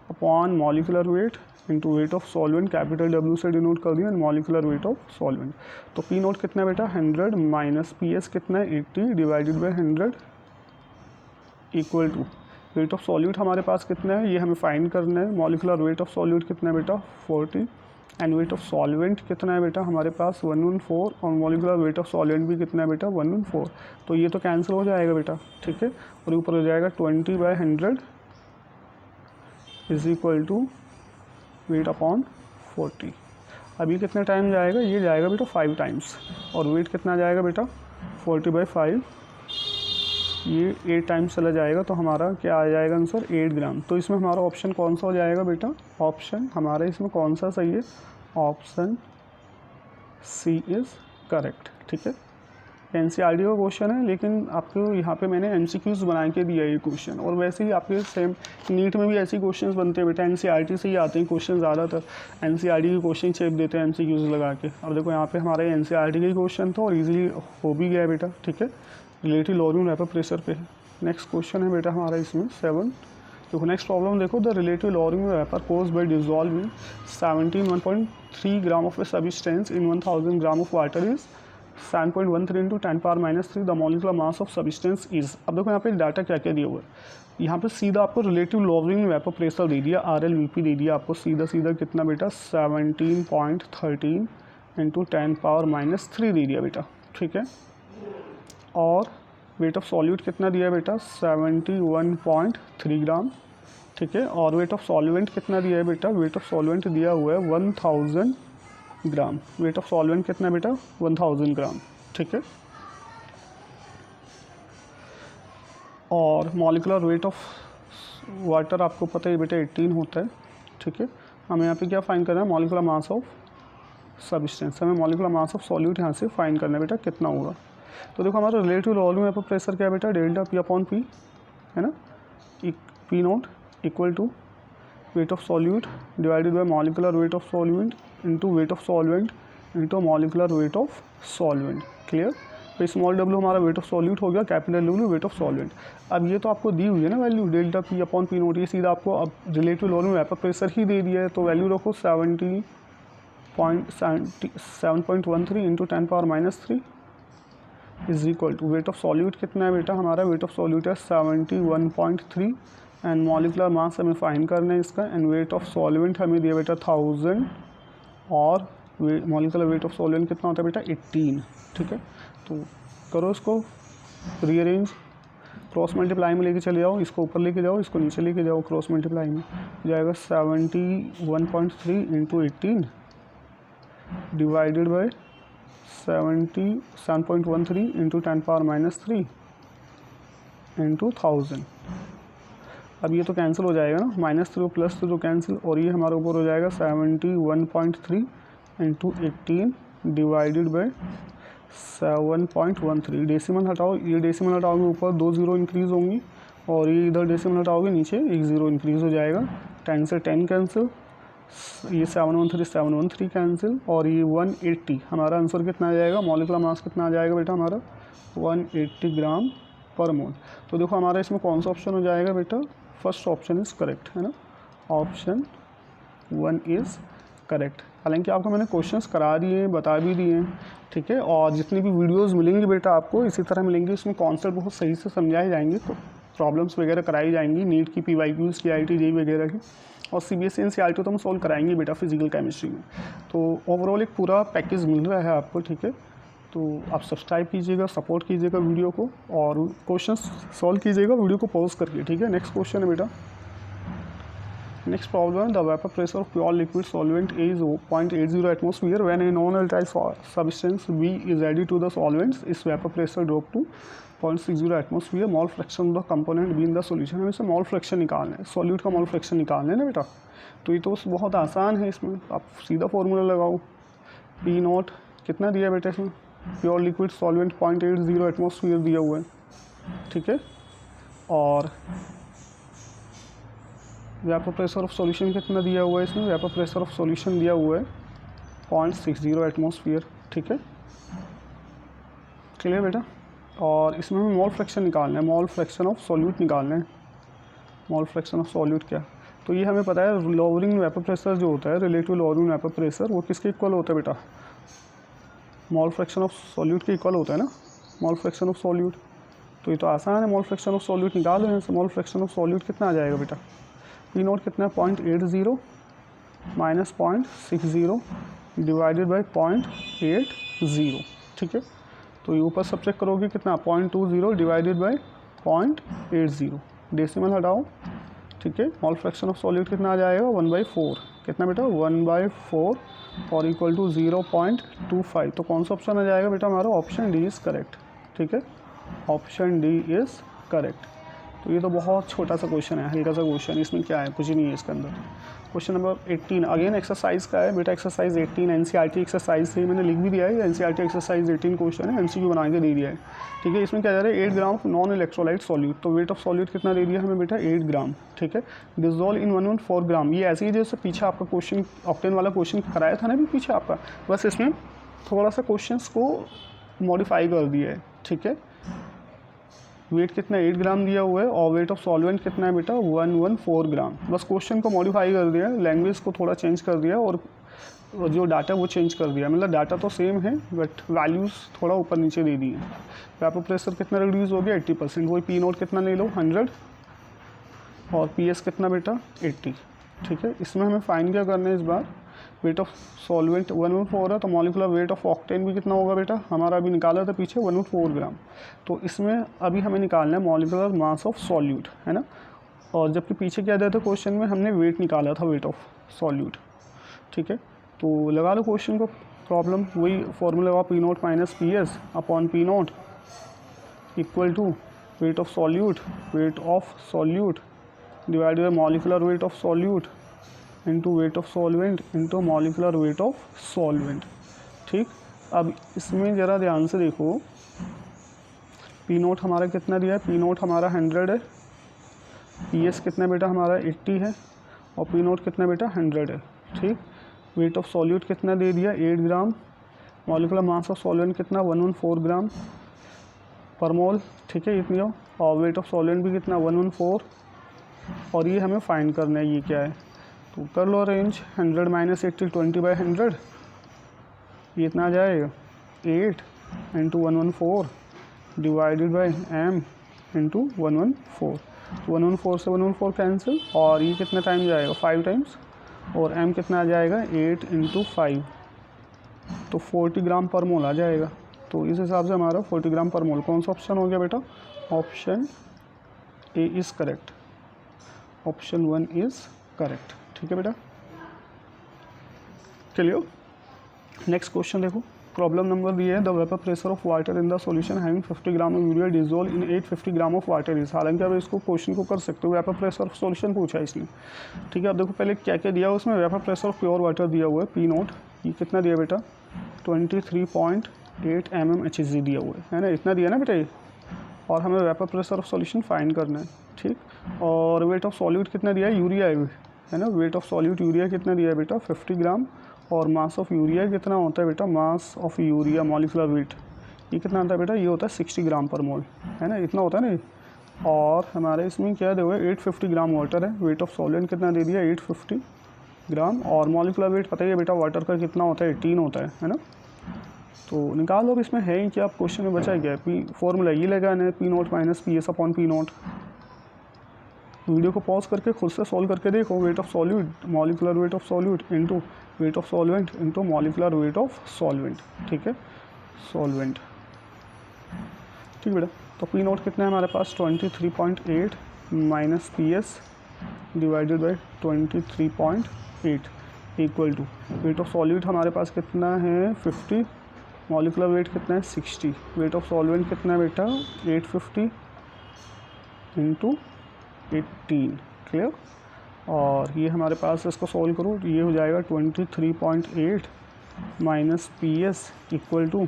upon molecular weight into weight of solvent, capital W से डिनोट कर दिया, and molecular weight of solvent. तो P naught कितना है बेटा, 100 minus P S कितना है, 80 divided by 100 equal to weight of solute हमारे पास कितना है, ये हमें फाइंड करना है। मॉलिकुलर वेट ऑफ सॉल्यूट कितना है बेटा, 40, एंड वेट ऑफ सॉल्वेंट कितना है बेटा हमारे पास 114, और मॉलिकुलर वेट ऑफ सॉल्वेंट भी कितना है बेटा 114। तो ये तो कैंसिल हो जाएगा बेटा, ठीक है, और ऊपर हो जाएगा 20 by 100 is equal to weight upon 40। अब ये कितना टाइम जाएगा, ये जाएगा बेटा 5 टाइम्स, और वेट कितना जाएगा बेटा 40 बाई 5, ये 8 टाइम्स चला जाएगा, तो हमारा क्या आ जाएगा आंसर, 8 ग्राम। तो इसमें हमारा ऑप्शन कौन सा हो जाएगा बेटा, ऑप्शन हमारा इसमें कौन सा सही है, ऑप्शन सी इज़ करेक्ट, ठीक है। एनसीईआरटी का क्वेश्चन है, लेकिन आपको यहाँ पे मैंने एमसीक्यूज़ बना के दिया ये क्वेश्चन, और वैसे ही आपके सेम नीट में भी ऐसे क्वेश्चंस बनते हैं बेटा, एनसीईआरटी से ही आते हैं क्वेश्चन, ज़्यादातर एनसीईआरटी के क्वेश्चन शेप देते हैं एमसीक्यूज़ लगा के। अब देखो यहाँ पे हमारा एनसीईआरटी का ही क्वेश्चन था और ईजिली हो भी गया बेटा, ठीक है, रिलेटिव लोअरिंग वेपर प्रेशर पे। नेक्स्ट क्वेश्चन है बेटा हमारा इसमें 7। देखो नेक्स्ट प्रॉब्लम देखो, the relative lowering vapour caused by dissolving 1.3 gram of a substance in 1000 gram of water is 7.13 into 10 power -3 the molecular mass of substance is. अब देखो यहाँ पे डाटा क्या क्या दिया हुआ है, यहाँ पे सीधा आपको रिलेटिव लोअरिंग वेपर प्रेशर दे दिया, RLVP दे दिया आपको सीधा सीधा कितना बेटा 17.13 इंटू 10 पावर -3 दे दिया बेटा, ठीक है। और वेट ऑफ सॉल्यूट कितना दिया बेटा 71.3 ग्राम, ठीक है। और वेट ऑफ सॉल्वेंट कितना दिया है बेटा, वेट ऑफ सॉल्वेंट दिया हुआ है 1000 ग्राम, वेट ऑफ सॉल्वेंट कितना बेटा 1000 ग्राम, ठीक है। और मॉलिकुलर वेट ऑफ वाटर आपको पता है बेटा 18 होता है, ठीक है। हमें यहाँ पे क्या फाइंड करना है, मॉलिकुलर मास ऑफ सब्सटेंस, हमें मॉलिकुलर मास ऑफ सॉल्यूट यहाँ से फाइंड करना है बेटा कितना होगा। तो देखो हमारा रिलेटिव लोअरिंग वेपर प्रेशर क्या है बेटा, डेल्टा पी अपॉन पी है ना, P naught equal to weight of solute divided by molecular weight of solvent into weight of solvent into molecular weight of solvent, clear. तो small W हमारा weight of solute हो गया, capital W weight of solvent. अब ये तो आपको दी हुई है ना value delta P upon P naught, ये सीधा आपको अब रिलेटिव लोअरिंग वेपर प्रेशर ही दे दिया है, तो वैल्यू रखो 7.13 into 10 power -3 is equal to weight of solute कितना है बेटा हमारा, वेट ऑफ सॉल्यूट है 71.3, एंड मॉलिकुलर मास हमें फाइंड करना है इसका, एंड वेट ऑफ सॉल्वेंट हमें दिया बेटा 1000, और मॉलिकुलर वेट ऑफ सॉल्वेंट कितना होता है बेटा 18, ठीक है। तो करो इसको रीअरेंज, क्रॉस मल्टीप्लाई में लेके चले जाओ, इसको ऊपर लेके जाओ, इसको नीचे लेके जाओ, क्रॉस मल्टीप्लाई में हो जाएगा 71.3 into 18 divided by 7.13 into 10 power -3 into 1000। अब ये तो कैंसिल हो जाएगा ना, -3 प्लस तो कैंसिल, और ये हमारे ऊपर हो जाएगा 71.3 इंटू 18 डिवाइडेड बाई 7.13। डेसिमल हटाओ, ये डेसिमल हटाओगे ऊपर 2 0 इंक्रीज़ होंगी, और ये इधर डेसिमल हटाओगे नीचे 1 0 इंक्रीज़ हो जाएगा, 10 से 10 कैंसिल, ये 713 कैंसिल, और ये 180। हमारा आंसर कितना आ जाएगा, मॉलिकुलर मास कितना आ जाएगा बेटा हमारा 180 ग्राम पर मोल। तो देखो हमारा इसमें कौन सा ऑप्शन हो जाएगा बेटा, फर्स्ट ऑप्शन इज़ करेक्ट है ना, ऑप्शन 1 इज़ करेक्ट। हालांकि आपको मैंने क्वेश्चंस करा दिए, बता भी दिए हैं, ठीक है। और जितनी भी वीडियोस मिलेंगी बेटा आपको इसी तरह मिलेंगी, इसमें कॉन्सेप्ट बहुत सही से समझाए जाएंगे, तो प्रॉब्लम्स वगैरह कराई जाएंगी नीट की, PYQs की, IIT JEE वगैरह की, और CBSE NCERT तो हम सॉल्व कराएंगे बेटा फिजिकल केमिस्ट्री में। तो ओवरऑल एक पूरा पैकेज मिल रहा है आपको, ठीक है। तो आप सब्सक्राइब कीजिएगा, सपोर्ट कीजिएगा वीडियो को, और क्वेश्चन सॉल्व कीजिएगा वीडियो को पॉज करके, ठीक है। नेक्स्ट क्वेश्चन है बेटा, next problem, the vapour pressure of pure liquid solvent is 0.80 atmosphere when a non volatile substance B is added to the solvents, is vapour pressure drop to 0.60 atmosphere, mole fraction of the component B in the solution. हमें इससे mole fraction निकालना है, solute का mole fraction निकालना है ना बेटा। तो ये तो बहुत आसान है, इसमें आप सीधा फॉर्मूला लगाओ, P नॉट कितना दिया बेटा इसमें प्योर लिक्विड सॉल्वेंट 0.80 एटमॉस्फेयर दिया हुआ है, ठीक है। और वेपर प्रेशर ऑफ सॉल्यूशन कितना दिया हुआ है इसमें, वेपर प्रेशर ऑफ सॉल्यूशन दिया हुआ है 0.60 एटमॉस्फेयर, ठीक है, क्लियर बेटा। और इसमें हमें मोल फ्रैक्शन निकालना है, मोल फ्रैक्शन ऑफ सॉल्यूट निकालना है। मोल फ्रैक्शन ऑफ सॉल्यूट क्या, तो ये हमें पता है लोअरिंग वेपर प्रेशर जो होता है, रिलेटिव लोअरिंग वेपर प्रेशर, वो किसके इक्वल होता है बेटा, मोल फ्रैक्शन ऑफ सॉल्यूट के इक्वल होता है ना, मोल फ्रैक्शन ऑफ सॉल्यूट। तो ये तो आसान है, मोल फ्रैक्शन ऑफ सॉल्यूट निकाल रहे हैं। मोल फ्रैक्शन ऑफ सॉल्यूट कितना आ जाएगा बेटा, पी नोट कितना है 0.80 माइनस 0.60 डिवाइडेड बाई 0.80, ठीक है। तो ये ऊपर सब्ट्रैक्ट करोगे कितना 0.20 डिवाइडेड बाई 0.80, डेसिमल हटाओ, ठीक है। मोल फ्रैक्शन ऑफ सॉल्यूट कितना आ जाएगा 1/4, कितना बेटा 1/4 और इक्वल टू 0.25। तो कौन सा ऑप्शन आ जाएगा बेटा हमारा, ऑप्शन डी इज़ करेक्ट, ठीक है, ऑप्शन डी इज़ करेक्ट। तो ये तो बहुत छोटा सा क्वेश्चन है, हल्का सा क्वेश्चन, इसमें क्या है, कुछ नहीं है इसके अंदर। क्वेश्चन नंबर 18 अगेन एक्सरसाइज का है बेटा, एक्सरसाइज 18 एनसीईआरटी एक्सरसाइज से मैंने लिख भी दिया है, एनसीईआरटी एक्सरसाइज 18 क्वेश्चन है, एमसीक्यू बना के दे दिया है, ठीक है। इसमें क्या जा रहा है 8 ग्राम ऑफ नॉन इलेक्ट्रोलाइट सॉल्यूट, तो वेट ऑफ सॉल्यूट कितना दे दिया हमें बेटा 8 ग्राम, ठीक है। डिजोल्व इन 114 ग्राम, ये ऐसे ही जैसे पीछे आपका क्वेश्चन ऑक्टेन वाला क्वेश्चन कराया था ना भी पीछे आपका, बस इसमें थोड़ा सा क्वेश्चन को मॉडिफाई कर दिया है, ठीक है। वेट कितना 8 ग्राम दिया हुआ है और वेट ऑफ सॉल्वेंट कितना है बेटा 114 ग्राम, बस क्वेश्चन को मॉडिफाई कर दिया, लैंग्वेज को थोड़ा चेंज कर दिया और जो डाटा वो चेंज कर दिया, मतलब डाटा तो सेम है बट वैल्यूज़ थोड़ा ऊपर नीचे दे दिए। वेपर प्रेशर कितना रिड्यूस हो गया 80%, वही पी नोट कितना ले लो 100 और पी एस कितना बेटा 80, ठीक है। इसमें हमें फाइन क्या करना है इस बार, वेट ऑफ सॉल्वेंट 114 है, तो मॉलिकुलर वेट ऑफ ऑक्टेन भी कितना होगा बेटा, हमारा अभी निकाला था पीछे 114 ग्राम, तो इसमें अभी हमें निकालना है मॉलिकुलर मास ऑफ सॉल्यूट, है ना। और जबकि पीछे क्या दिया था क्वेश्चन में, हमने वेट निकाला था वेट ऑफ सॉल्यूट, ठीक है। तो लगा लो क्वेश्चन को प्रॉब्लम, वही फॉर्मूला लगा P note minus P S upon P naught equal to weight of solute divided by molecular weight of solute into weight of solvent into molecular weight of solvent, ठीक। अब इसमें ज़रा ध्यान से देखो, पी नोट हमारा कितना दिया है, पी नोट हमारा 100 है, पी एस कितना बेटा हमारा 80 है और पी नोट कितना बेटा 100 है, ठीक। वेट ऑफ सॉल्यूट कितना दे दिया 8 ग्राम, मॉलिकुलर मास ऑफ सॉल्वेंट कितना 114 ग्राम पर मोल, ठीक है इतनी हो, और वेट ऑफ सॉल्वेंट भी कितना 114, और ये हमें फाइंड करना है ये क्या है, तो कर लो अरेंज 100 माइनस 80 20/100, ये इतना आ जाएगा 8 into 114 divided by m into 114, 114 से 114 कैंसिल, और ये कितना टाइम जाएगा 5 टाइम्स, और m कितना आ जाएगा 8 इंटू 5, तो 40 ग्राम पर मोल आ जाएगा। तो इस हिसाब से हमारा 40 ग्राम पर मोल कौन सा ऑप्शन हो गया बेटा, option A is correct, option 1 is correct, ठीक है बेटा। चलिए नेक्स्ट क्वेश्चन देखो, प्रॉब्लम नंबर दिया है the vapour pressure of water in the solution having 50 gram of urea dissolve in 850 gram of water is, हालांकि अब इसको क्वेश्चन को कर सकते हो, वेपर प्रेशर ऑफ सॉल्यूशन पूछा है इसने, ठीक है। अब देखो पहले क्या क्या दिया है उसमें, vapour pressure of pure water दिया हुआ है पी नोट, ये कितना दिया बेटा 23.8 mmHg दिया हुआ है ना, इतना दिया ना बेटा ये, और हमें vapour pressure of solution find करना है, ठीक। और वेट ऑफ सॉल्यूट कितना दिया है, यूरिया है ना, वेट ऑफ सॉल्यूट यूरिया कितना दिया है बेटा 50 ग्राम, और मास ऑफ यूरिया कितना होता है बेटा, mass of urea molecular weight ये कितना आता है बेटा, ये होता है 60 ग्राम पर मोल, है ना, इतना होता है ना। और हमारे इसमें क्या दिया हुआ है 850 ग्राम वाटर है, वेट ऑफ सॉल्वेंट कितना दे दिया 850 ग्राम, और मॉलिकुलर वेट पता ही है बेटा वाटर का कितना होता है 18 होता है ना। तो निकाल लो, अब इसमें है ही क्या, आप क्वेश्चन में बचा क्या है, फॉर्मूला ये लगाना है P note minus P S upon P note. Video को पॉज करके खुद से सॉल्व करके देखो, wait of solute molecular weight of solute into weight of solvent into molecular weight of solvent, ठीक है, सॉल्वेंट, ठीक बेटा। तो पी नोट कितना है हमारे पास 23.8 minus P S divided by 23.8 equal to weight of solute हमारे पास कितना है 50, मॉलिकुलर वेट कितना है 60, वेट ऑफ सॉल्वेंट कितना है बेटा 850 इंटू 18, क्लियर। और ये हमारे पास इसको सॉल्व करो, ये हो जाएगा 23.8 minus P S equal to,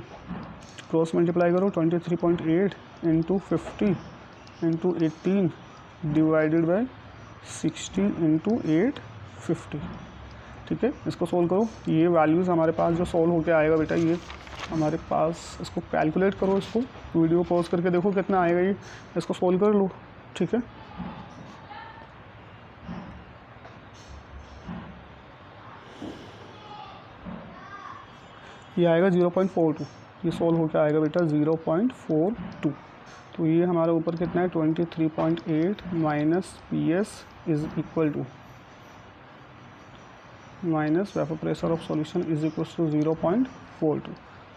cross multiply करो 23.8 into 50 into 18 divided by 60 into 850। ठीक है, इसको सोल्व करो। ये वैल्यूज़ हमारे पास जो सोल्व होके आएगा बेटा, ये हमारे पास, इसको कैलकुलेट करो, इसको वीडियो पॉज करके देखो कितना आएगा ये, इसको सोल्व कर लो। ठीक है, ये आएगा 0.42, ये सोल्व होकर आएगा बेटा 0.42। तो ये हमारे ऊपर कितना है 23.8 minus P S is equal to minus vapour pressure of solution is equal to 0.42।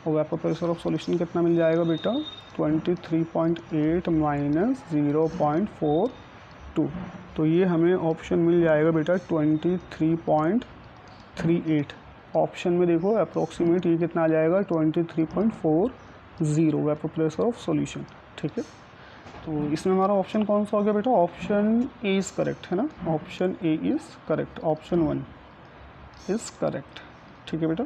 और वेपर प्रेशर ऑफ सॉल्यूशन कितना मिल जाएगा बेटा 23.8 माइनस 0.42। तो ये हमें ऑप्शन मिल जाएगा बेटा 23.38। ऑप्शन में देखो अप्रोक्सीमेट ये कितना आ जाएगा 23.40 वेपर प्रेशर ऑफ सॉल्यूशन। ठीक है, तो इसमें हमारा ऑप्शन कौन सा हो गया बेटा, ऑप्शन ए इज़ करेक्ट है ना, option A is correct, option 1 is correct. ठीक है बेटा,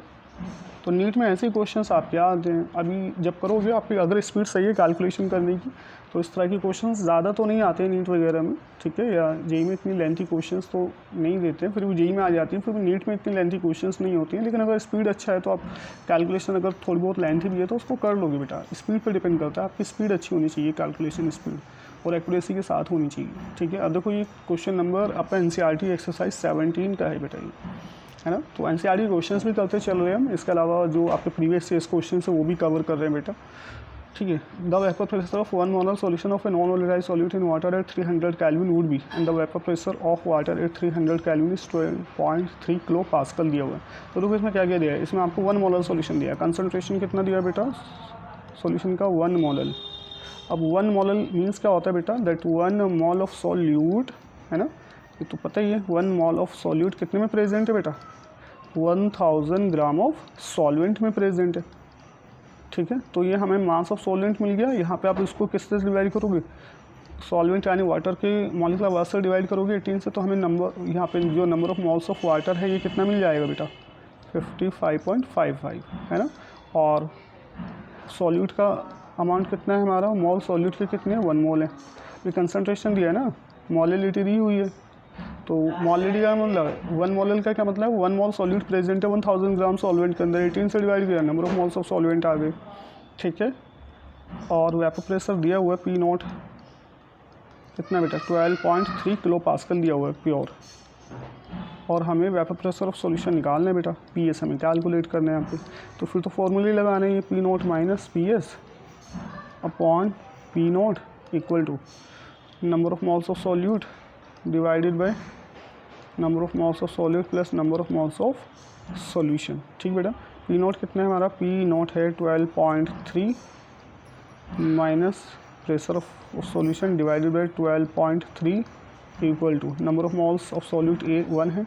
तो नीट में ऐसे ही क्वेश्चंस आप याद हैं, अभी जब करोगे आपकी अगर स्पीड सही है कैलकुलेशन करने की तो इस तरह के क्वेश्चंस ज़्यादा तो नहीं आते हैं नीट वगैरह में। ठीक है, या जेई में इतनी लेंथी क्वेश्चंस तो नहीं देते हैं, फिर भी जेई में आ जाती है, फिर भी नीट में इतनी लेंथी क्वेश्चंस नहीं होती हैं। लेकिन अगर स्पीड अच्छा है तो आप कैलकुलेशन अगर थोड़ी बहुत लेंथी भी है तो उसको कर लोगे बेटा। स्पीड पर डिपेंड करता है, आपकी स्पीड अच्छी होनी चाहिए, कैलकुलेशन स्पीड और एक्यूरेसी के साथ होनी चाहिए। ठीक है, अब देखो ये क्वेश्चन नंबर आपका NCERT एक्सरसाइज 17 का है बेटा, ये है ना। तो NCERT क्वेश्चंस भी करते चल रहे हैं हम, इसके अलावा जो आपके प्रीवियस ईयर्स क्वेश्चन है वो भी कवर कर रहे हैं बेटा। ठीक है, the vapour pressure of 1 molar solution of A non volatile solute in water at 300 kelvin would be and the vapour pressure of water at 300 kelvin is 12.3 kilo pascal दिया हुआ है। तो देखो इसमें क्या क्या दिया है, इसमें आपको 1 मोलर सॉल्यूशन दिया है, कंसनट्रेशन कितना दिया है बेटा सॉल्यूशन का 1 मोलर। अब 1 मोलर मीन्स क्या होता है बेटा, दैट 1 मोल ऑफ सॉल्यूट है ना, ये तो पता ही है 1 मोल ऑफ सॉल्यूट कितने में प्रेजेंट है बेटा 1000 ग्राम ऑफ सॉल्वेंट में प्रेजेंट है। ठीक है, तो ये हमें मास ऑफ सॉल्वेंट मिल गया। यहाँ पे आप इसको किससे डिवाइड करोगे, सॉल्वेंट यानी वाटर के मॉलिक्यूलर मास से डिवाइड करोगे 18 से, तो हमें नंबर यहाँ पे जो number of moles of water है ये कितना मिल जाएगा बेटा 55.55 है ना। और सॉल्यूट का अमाउंट कितना है हमारा, मॉल सॉल्यूट के कितने हैं 1 मोल है। ये कंसनट्रेशन दिया है ना, मोलिलिटी दी हुई है, तो मोलिटी का मतलब 1 मोल का क्या मतलब है 1 मोल सॉल्यूट प्रेजेंट है 1000 ग्राम सॉल्वेंट के अंदर, 18 से डिवाइड किया number of moles of solvent आ गए। ठीक है, और वेपर प्रेशर दिया हुआ है पी नॉट कितना बेटा 12.3 किलो पास्कल दिया हुआ है प्योर। और हमें वेपर प्रेशर ऑफ सॉल्यूशन निकालना है बेटा, पी एस हमें कैलकुलेट करना है यहाँ पे। तो फिर तो फॉर्मूले लगाना है, ये P naught minus P S upon P naught equal to number of moles of solute divided by number of moles of solute plus number of moles of solution. ठीक बेटा, पी नॉट कितना है हमारा, पी नॉट है 12.3 minus pressure of solution divided by 12.3 equal to number of moles of solute A 1 है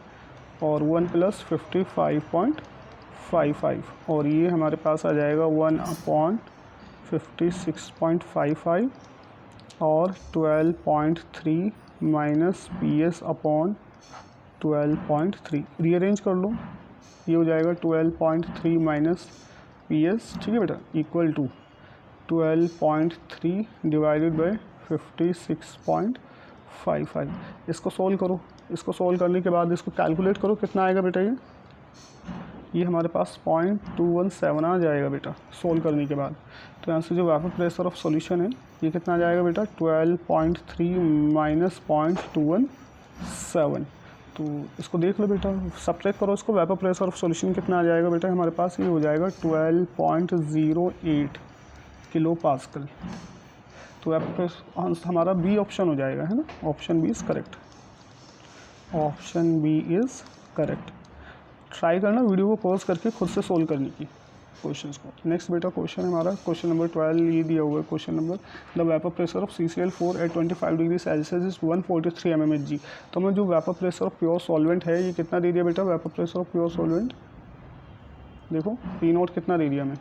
और 1 plus 55.55 और ये हमारे पास आ जाएगा 1/56.55 और 12.3 minus P S upon 12.3 rearrange कर लो, ये हो जाएगा 12.3 माइनस पी एस। ठीक है बेटा, इक्वल टू 12.3 डिवाइडेड बाय 56.55। इसको सोल्व करो, इसको सोल्व करने के बाद इसको कैलकुलेट करो कितना आएगा बेटा, ये हमारे पास 0.217 आ जाएगा बेटा सोल्व करने के बाद। तो यहाँ से जो वेपर प्रेशर ऑफ सॉल्यूशन है ये कितना आ जाएगा बेटा 12.3 माइनस 0.217। तो इसको देख लो बेटा, सब्ट्रैक्ट करो इसको, वेपर प्रेशर ऑफ सॉल्यूशन कितना आ जाएगा बेटा हमारे पास, ये हो जाएगा 12.08 किलो पास्कल। तो वेपर प्रेशर हमारा बी ऑप्शन हो जाएगा है ना, option B is correct, option B is correct. Try करना वीडियो को पॉज करके खुद से सोल्व करने की क्वेश्चंस को। नेक्स्ट बेटा क्वेश्चन है हमारा क्वेश्चन नंबर 12, ये दिया हुआ है question number, the vapour pressure of CCl4 at 25 degree Celsius is 143 mmHg। तो हमें जो vapour pressure of pure solvent है ये कितना दे दिया बेटा, vapour pressure of pure solvent देखो पी नोट कितना दे दिया हमें,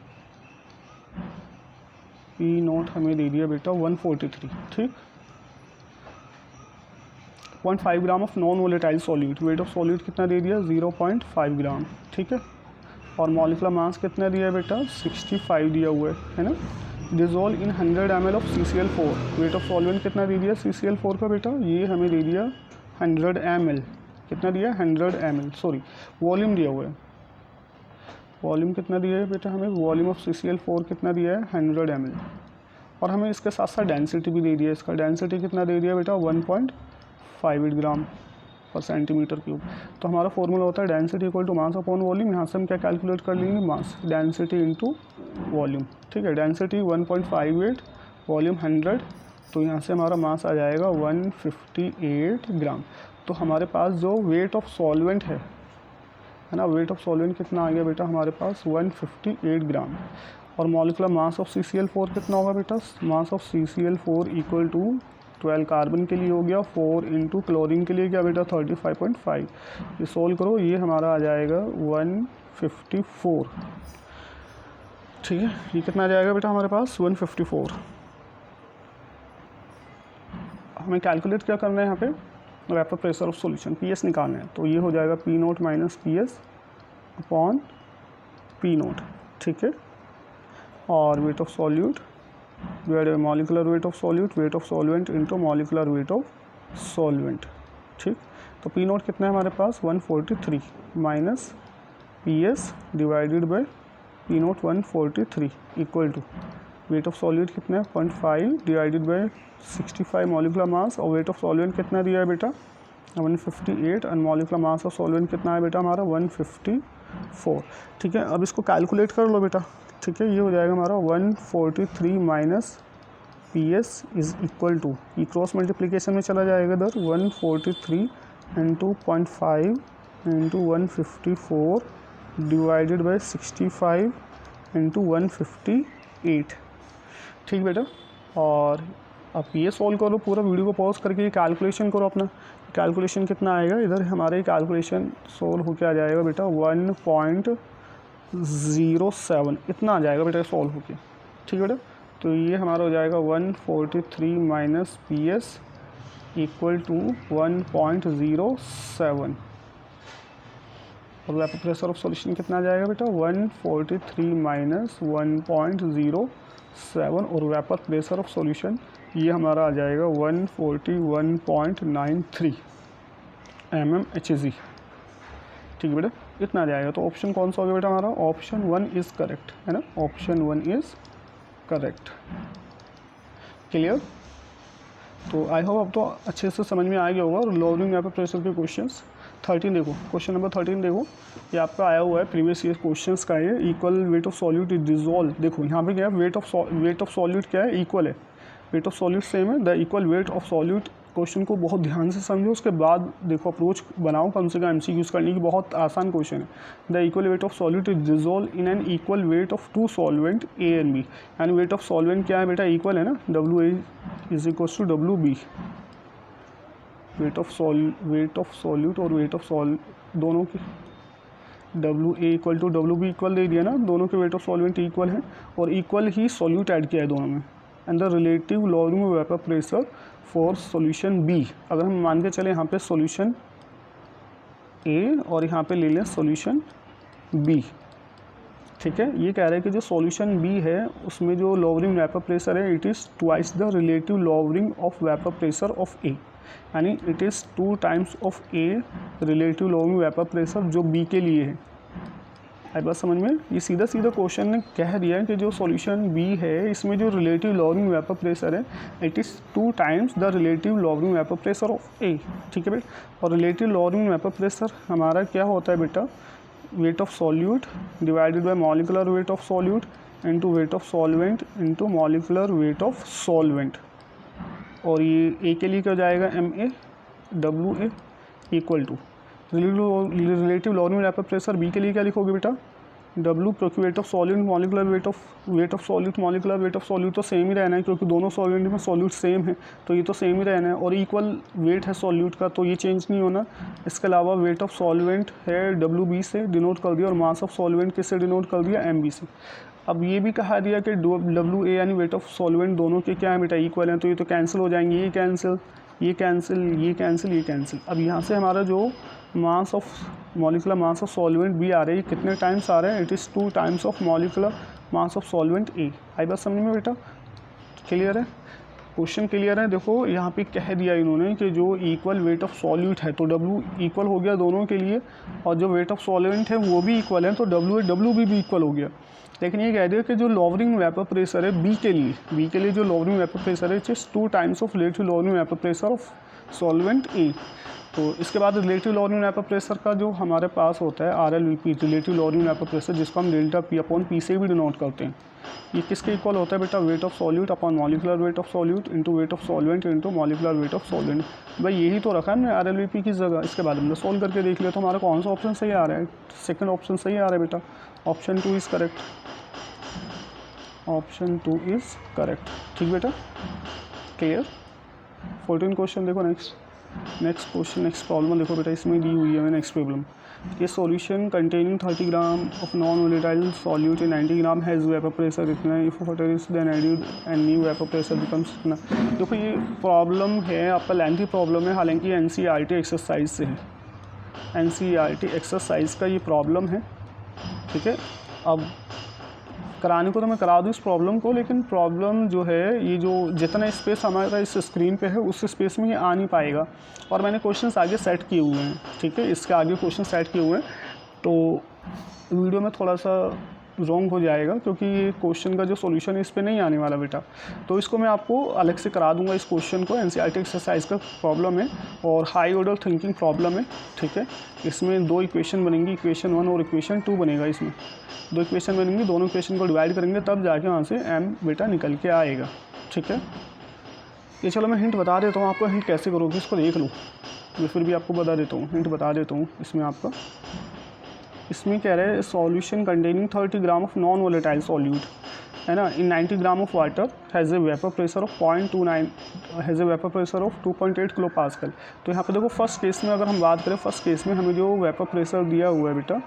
पी नोट हमें दे दिया बेटा 143। ठीक, 0.5 ग्राम of non volatile solute, weight of solute कितना दे दिया 0.5 ग्राम। ठीक है, और मॉलिकुलर मास कितना दिया है बेटा 65 दिया हुआ है ना। Dissolve in 100 ml of CCl4, wait of solvent कितना दे दिया CCl4 का बेटा, ये हमें दे दिया 100 ml, कितना दिया 100 ml, सॉरी वॉल्यूम दिया हुआ है, वॉल्यूम कितना दिया है बेटा हमें, वॉल्यूम ऑफ CCl4 कितना दिया है 100 ml, और हमें इसके साथ साथ डेंसिटी भी दे दिया, इसका डेंसिटी कितना दे दिया बेटा 1.58 ग्राम पर सेंटीमीटर क्यूब। तो हमारा फॉर्मूला होता है density equal to mass upon volume. यहाँ से हम क्या कैलकुलेट कर लेंगे, मास डेंसिटी इनटू वॉल्यूम, ठीक है। डेंसिटी 1.58, वॉल्यूम 100, तो यहाँ से हमारा मास आ जाएगा 158 ग्राम। तो हमारे पास जो वेट ऑफ सॉल्वेंट है ना, वेट ऑफ सॉल्वेंट कितना आ गया बेटा हमारे पास 158 ग्राम। और मॉलिकुलर मास ऑफ CCl4 कितना होगा बेटा, mass of CCl4 equal to 12 carbon के लिए हो गया, 4 इंटू क्लोरीन के लिए क्या बेटा 35.5, ये सोल्व करो, ये हमारा आ जाएगा 154, ठीक है। ये कितना आ जाएगा बेटा हमारे पास 154। हमें कैलकुलेट क्या करना है यहाँ पे, vapour pressure of solution PS निकालना है, तो ये हो जाएगा P0 minus PS upon P0, ठीक है। और weight of solute divided molecular weight of solute, weight of solvent into molecular weight of solvent, ठीक। तो P0 कितना है हमारे पास 143 minus PS divided by P0 143 equal to weight of solute कितना है 0.5 डिवाइडेड बाय 65 मॉलिकुलर मास, और weight of solvent कितना दिया है बेटा 158, और मॉलिकुलर मास ऑफ सॉल्वेंट कितना है बेटा हमारा 154, ठीक है। अब इसको कैलकुलेट कर लो बेटा, ठीक है। ये हो जाएगा हमारा 143 minus PS is equal to, ये क्रॉस मल्टीप्लिकेशन में चला जाएगा इधर, 143 into 0.5 into 154 divided by 65 into 158, ठीक बेटा। और अब ये सॉल्व करो, पूरा वीडियो को पॉज करके ये कैलकुलेशन करो अपना, कैलकुलेशन कितना आएगा इधर हमारे कैलकुलेशन सोल्व होके आ जाएगा बेटा 1.07 इतना आ जाएगा बेटा सॉल्व होके, ठीक है बेटा। तो ये हमारा हो जाएगा 143 माइनस PS इक्वल टू 1.07, और वेपर प्रेशर ऑफ सॉल्यूशन कितना आ जाएगा बेटा 143 माइनस 1.07, और वेपर प्रेशर ऑफ सॉल्यूशन ये हमारा आ जाएगा 141.93 mmHg, ठीक है बेटा, इतना आ जाएगा। तो ऑप्शन कौन सा हो गया बेटा हमारा, ऑप्शन 1 इज़ करेक्ट, है ना, ऑप्शन 1 इज़ करेक्ट, क्लियर। तो आई होप अब तो अच्छे से समझ में आ गया होगा। और लोअरिंग वेपर प्रेशर के क्वेश्चंस 13 देखो, क्वेश्चन नंबर 13 देखो, ये आपका आया हुआ है प्रीवियस ईयर क्वेश्चंस का, ये equal weight of solute is dissolve. देखो यहाँ पे क्या है, वेट ऑफ सॉल्यूट क्या है, इक्वल है, वेट ऑफ सॉल्यूट सेम है, the equal weight of solute. Question को बहुत ध्यान से समझो, उसके बाद देखो अप्रोच बनाओ, कम से कम MCQs करने की, बहुत आसान क्वेश्चन है। The equal weight of solute is dissolve in an equal weight of two solvent A and B, यानी वेट ऑफ सॉल्वेंट क्या है बेटा, इक्वल है ना, WA is equal to WB, weight of solute और वेट ऑफ दोनों की WA equal to WB equal दे दिया ना, दोनों के वेट ऑफ सॉल्वेंट इक्वल है, और इक्वल ही सॉल्यूट ऐड किया है दोनों में, and the relative lowering vapour pressure for solution B। अगर हम मान के चले यहाँ पे सॉल्यूशन A और यहाँ पे ले लें सॉल्यूशन B, ठीक है। ये कह रहे हैं कि जो सॉल्यूशन B है उसमें जो लॉवरिंग वेपर प्रेशर है it is twice the relative lowering of vapour pressure of A, यानी it is 2 times of A relative lowering vapour pressure जो B के लिए है। आई बात समझ में, ये सीधा क्वेश्चन ने कह दिया है कि जो सॉल्यूशन B है इसमें जो रिलेटिव लॉवरिंग वेपर प्रेशर है it is 2 times the relative lowering vapour pressure of A, ठीक है बेटा। और रिलेटिव लॉवरिंग वेपर प्रेशर हमारा क्या होता है बेटा, wait of solute divided by molecular weight of solute into wait of solvent into molecular weight of solvent, और ये A के लिए क्या हो जाएगा MA WA equal to relative lowering vapour pressure B के लिए क्या लिखोगे बेटा, W क्योंकि weight of solute molecular weight of solute molecular weight of solute तो सेम ही रहना है, क्योंकि दोनों सॉल्यूट में सॉल्यूट सेम है, तो ये तो सेम ही रहना है, और इक्वल वेट है सॉल्यूट का, तो ये चेंज नहीं होना। इसके अलावा वेट ऑफ सॉल्वेंट है WB से डिनोट कर दिया, और मास ऑफ सॉल्वेंट किससे डिनोट कर दिया MB से। अब ये भी कहा दिया कि WA यानी वेट ऑफ सॉल्वेंट दोनों के क्या है बेटा, इक्वल हैं, तो ये तो कैंसिल हो जाएंगे, ये कैंसिल। अब यहाँ से हमारा जो mass of molecular mass of solvent B आ रही है, कितने टाइम्स आ रहा है, it is 2 times of molecular mass of solvent A. आई बात समझ में बेटा, क्लियर है, क्वेश्चन क्लियर है। देखो यहाँ पे कह दिया इन्होंने कि जो इक्वल वेट ऑफ सॉल्यूट है तो W इक्वल हो गया दोनों के लिए, और जो वेट ऑफ सॉल्वेंट है वो भी इक्वल है तो W भी इक्वल हो गया। लेकिन ये कह दिया कि जो लॉवरिंग वेपर प्रेशर है B के लिए जो लॉवरिंग वेपर प्रेशर है it is 2 times of relative lowering vapour pressure of solvent A। तो इसके बाद रिलेटिव लॉवरिंग वेपर प्रेशर का जो हमारे पास होता है RLVP, relative lowering vapour pressure, जिसको हम डेल्टा P/P से भी डिनोट करते हैं, ये किसके इक्वल होता है बेटा, wait of solute upon molecular weight of solute into weight of solvent into molecular weight of solvent. भाई यही तो रखा है हमने RLVP की जगह। इसके बाद हमने सॉल्व करके देख लिया तो हमारा कौन सा ऑप्शन सही आ रहा है, सेकंड ऑप्शन सही आ रहा है बेटा, option 2 is correct, option 2 is correct. ठीक बेटा, क्लियर। 14 क्वेश्चन देखो, नेक्स्ट क्वेश्चन, नेक्स्ट प्रॉब्लम देखो बेटा, इसमें दी हुई है नेक्स्ट प्रॉब्लम। ये solution containing 30 gram of non volatile solute in 90 gram has vapour pressure इतना, if water is then added and new vapour pressure becomes इतना। देखो ये प्रॉब्लम है आपका लेंथी प्रॉब्लम है, हालांकि NCERT एक्सरसाइज से है, NCERT एक्सरसाइज का ये प्रॉब्लम है। ठीक है, अब कराने को तो मैं करा दूँ इस प्रॉब्लम को, लेकिन प्रॉब्लम जो है ये जो जितना स्पेस हमारा इस स्क्रीन पे है उस स्पेस में ये आ नहीं पाएगा, और मैंने क्वेश्चंस आगे सेट किए हुए हैं। ठीक है, इसके आगे क्वेश्चन सेट किए हुए हैं तो वीडियो में थोड़ा सा रॉन्ग हो जाएगा, क्योंकि ये क्वेश्चन का जो सॉल्यूशन है इस पर नहीं आने वाला बेटा, तो इसको मैं आपको अलग से करा दूंगा। इस क्वेश्चन को NCERT एक्सरसाइज का प्रॉब्लम है और हाई ऑर्डर थिंकिंग प्रॉब्लम है। ठीक है, इसमें 2 इक्वेशन बनेंगी, इक्वेशन 1 और इक्वेशन 2 बनेगा। इसमें 2 इक्वेशन बनेंगी, दोनों इक्वेशन को डिवाइड करेंगे तब जाके वहाँ से M बेटा निकल के आएगा। ठीक है, ये चलो मैं हिंट बता देता हूँ आपको, हिंट कैसे करोगे इसको देख लो, मैं फिर भी आपको बता देता हूँ, हिंट बता देता हूँ इसमें आपका। इसमें कह रहे हैं solution containing 30 gram of non volatile solute है ना, इन 90 gram of water has a vapour pressure of 0.29 has a vapour pressure of 2.8 kilo pascal. तो यहाँ पे देखो फर्स्ट केस में अगर हम बात करें, फर्स्ट केस में हमें जो वेपर प्रेशर दिया हुआ है बेटा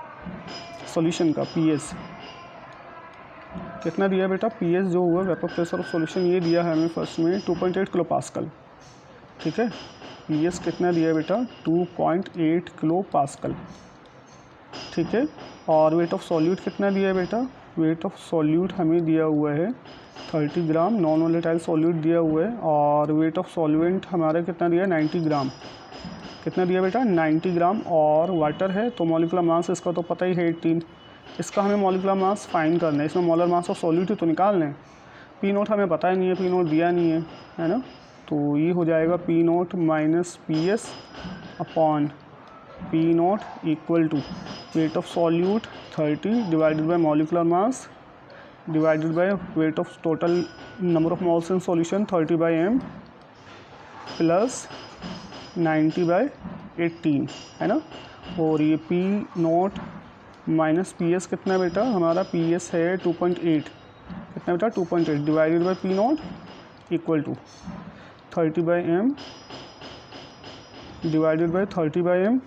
सॉल्यूशन का PS कितना दिया है बेटा, PS जो हुआ वेपर प्रेशर ऑफ सॉल्यूशन ये दिया है हमें फर्स्ट में 2.8 किलो पास्कल। ठीक है, PS कितना दिया है बेटा 2.8 किलो पास्कल। ठीक है, और वेट ऑफ सॉल्यूट कितना दिया है बेटा, वेट ऑफ सॉल्यूट हमें दिया हुआ है 30 ग्राम, नॉन वोलेटाइल सॉल्यूट दिया हुआ है, और वेट ऑफ सॉल्वेंट हमारा कितना दिया है 90 ग्राम, कितना दिया बेटा 90 ग्राम, और वाटर है तो मॉलिकुलर मास इसका तो पता ही है 18, इसका हमें मॉलिकुलर मास फाइंड करना है, इसमें मॉलिकुलर मास ऑफ सॉल्यूट ही तो निकालना है। P0 हमें पता ही नहीं है, P0 दिया नहीं है ना, तो ये हो जाएगा P0 minus PS upon P0 equal to weight of solute 30 divided by molecular mass divided by weight of total number of moles in solution 30/m plus 90/18 है ना, और ये P0 माइनस PS कितना है बेटा, हमारा PS है 2.8, कितना बेटा 2.8 divided by P0 equal to 30/m divided by 30/m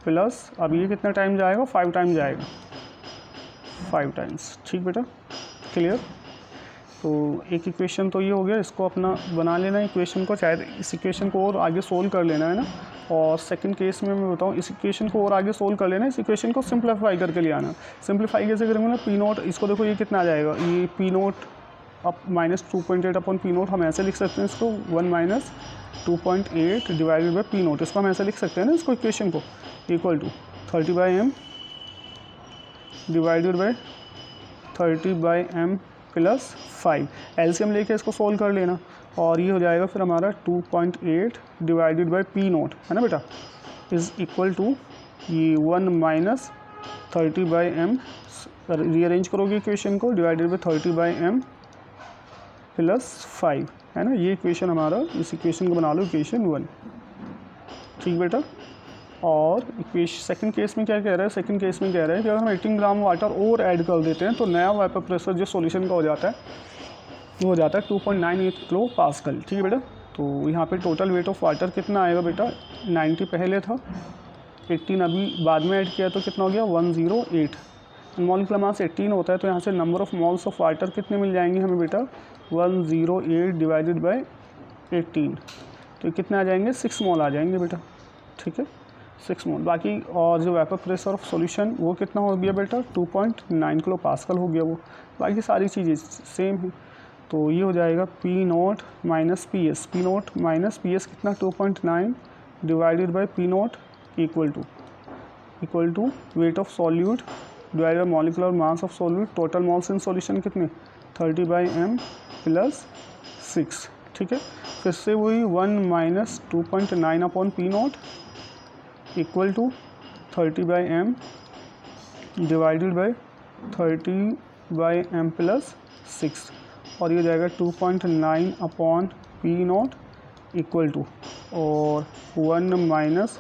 plus, अब ये कितना टाइम जाएगा 5 टाइम जाएगा, 5 टाइम्स। ठीक बेटा, क्लियर। तो एक इक्वेशन तो ये हो गया, इसको अपना बना लेना इक्वेशन को, चाहे इस इक्वेशन को और आगे सोल्व कर लेना है ना, और सेकंड केस में मैं बताऊँ इस इक्वेशन को और आगे सोल्व कर लेना, इस इक्वेशन को सिंप्लीफाई करके ले आना। सिंप्लीफाई कैसे करेंगे ना, P0 इसको देखो ये कितना आ जाएगा, ये P0 अब माइनस 2.8 अपॉन P0 हम ऐसे लिख सकते हैं इसको 1 माइनस 2.8 डिवाइडेड बाई P0, इसको हम ऐसे लिख सकते हैं ना इसको इक्वेशन को, equal to 30/m divided by 30/m plus 5, LCM लेके इसको सोल्व कर लेना, और ये हो जाएगा फिर हमारा 2.8 डिवाइडेड बाई P0 है ना बेटा, इज़ इक्वल टू ये 1 माइनस 30/m, रीअरेंज करोगे इक्वेशन को, डिवाइडेड बाई 30/m प्लस 5 है ना, ये इक्वेशन हमारा, इस इक्वेशन को बना लो इक्वेशन 1। ठीक बेटा, और इक्वेशन सेकंड केस में क्या कह रहा है, सेकंड केस में कह रहा है कि अगर हम 18 ग्राम वाटर और ऐड कर देते हैं तो नया वेपर प्रेशर जो सॉल्यूशन का हो जाता है वो हो जाता है 2.98 किलो पास्कल। ठीक है बेटा, तो यहाँ पे टोटल वेट ऑफ वाटर कितना आएगा बेटा, 90 पहले था, 18 अभी बाद में ऐड किया तो कितना हो गया 108, मॉलिकुलर मास 18 होता है, तो यहाँ से number of moles of water कितने मिल जाएंगे हमें बेटा 108 डिवाइडेड बाई 18, तो कितने आ जाएंगे 6 मॉल आ जाएंगे बेटा। ठीक है, 6 मोल। बाकी और जो वेपर प्रेशर ऑफ सॉल्यूशन वो कितना हो गया बेटा 2.9 किलो पास्कल हो गया वो। बाकी सारी चीज़ें सेम है। तो ये हो जाएगा P note minus P S, P note minus P S कितना 2.9 divided by P naught equal to weight of solute divided by molecular mass of solute. Total moles in solution कितने 30/m प्लस 6। ठीक है, फिर से वही 1 minus 2.9 upon P naught equal to 30/m divided by 30/m plus 6, और ये जाएगा 2.9 upon P naught equal to और 1 minus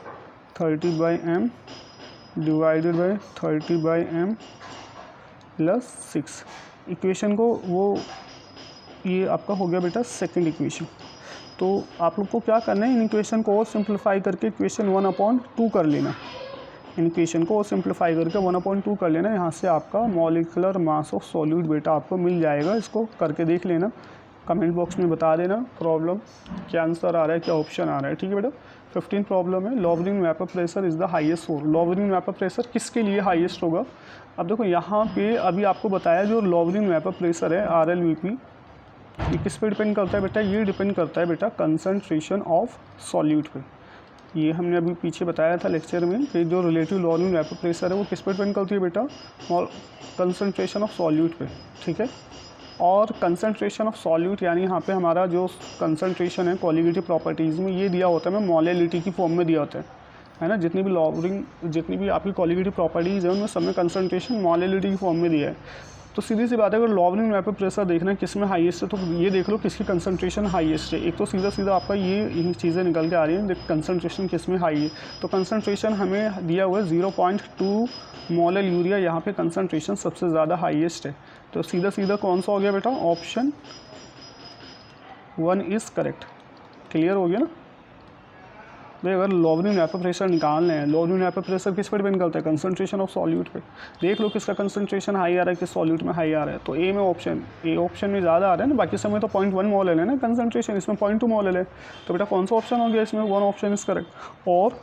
30/m divided by 30/m plus 6। Equation को वो ये आपका हो गया बेटा सेकंड इक्वेशन। तो आप लोग को क्या करना है, इन इक्वेशन को और सिंप्लीफाई करके इक्वेशन 1/2 कर लेना। इन इक्वेशन को और सिंप्लीफाई करके 1/2 कर लेना। यहाँ से आपका मॉलिकुलर मास ऑफ सॉल्यूट बेटा आपको मिल जाएगा। इसको करके देख लेना, कमेंट बॉक्स में बता देना प्रॉब्लम क्या आंसर आ रहा है, क्या ऑप्शन आ रहा है। ठीक है बेटा, 15 प्रॉब्लम है। Lowering vapour pressure is the highest four. Lowering vapour pressure किसके लिए हाईएस्ट होगा? अब देखो यहाँ पे अभी आपको बताया जो लॉवरिंग वेपर प्रेशर है RLVP, ये किस पे डिपेंड करता है बेटा? ये डिपेंड करता है बेटा कंसंट्रेशन ऑफ सॉल्यूट पे। ये हमने अभी पीछे बताया था लेक्चर में कि जो रिलेटिव लॉवरिंग वेपर प्रेशर है वो किस पे डिपेंड करती है बेटा? कंसंट्रेशन ऑफ सॉल्यूट पे। ठीक है, और कंसंट्रेशन ऑफ सॉल्यूट यानी यहाँ पे हमारा जो कंसंट्रेशन है क्वालिटेटिव प्रॉपर्टीज़ में ये दिया होता है, में मोलेलिटी की फॉर्म में दिया होता है ना। जितनी भी लॉवरिंग, जितनी भी आपकी क्वालिटेटिव प्रॉपर्टीज़ है उनमें सब में कंसंट्रेशन मोलेलिटी की फॉर्म में दिया है। तो सीधी सी बात है, अगर लॉवरिंग वेपर प्रेशर देखना है किस में हाईएस्ट है तो ये देख लो किसकी कंसंट्रेशन हाईएस्ट है। एक तो सीधा आपका ये चीज़ें निकल के आ रही हैं, कंसंट्रेशन किस में हाई है। तो कंसंट्रेशन हमें दिया हुआ है 0.2 मोलल यूरिया, यहाँ पे कंसंट्रेशन सबसे ज़्यादा हाईएस्ट है। तो सीधा कौन सा हो गया बेटा? Option 1 is correct. क्लियर हो गया ना भाई? अगर लॉवरिंग वेपर प्रेशर निकालना है, लॉवरिंग वेपर प्रेशर किस पर डिपेंड करता है? कंसंट्रेशन ऑफ सॉल्यूट पे। देख लो किसका कंसंट्रेशन हाई आ रहा है, किस सॉल्यूट में हाई आ रहा है। तो ए में ऑप्शन में ज़्यादा आ रहा है ना, बाकी समय तो 0.1 मोल है ना कंसंट्रेशन, इसमें 0.2 मोल है। तो बेटा कौन सा ऑप्शन हो गया इसमें? 1 ऑप्शन इज़ करेक्ट। और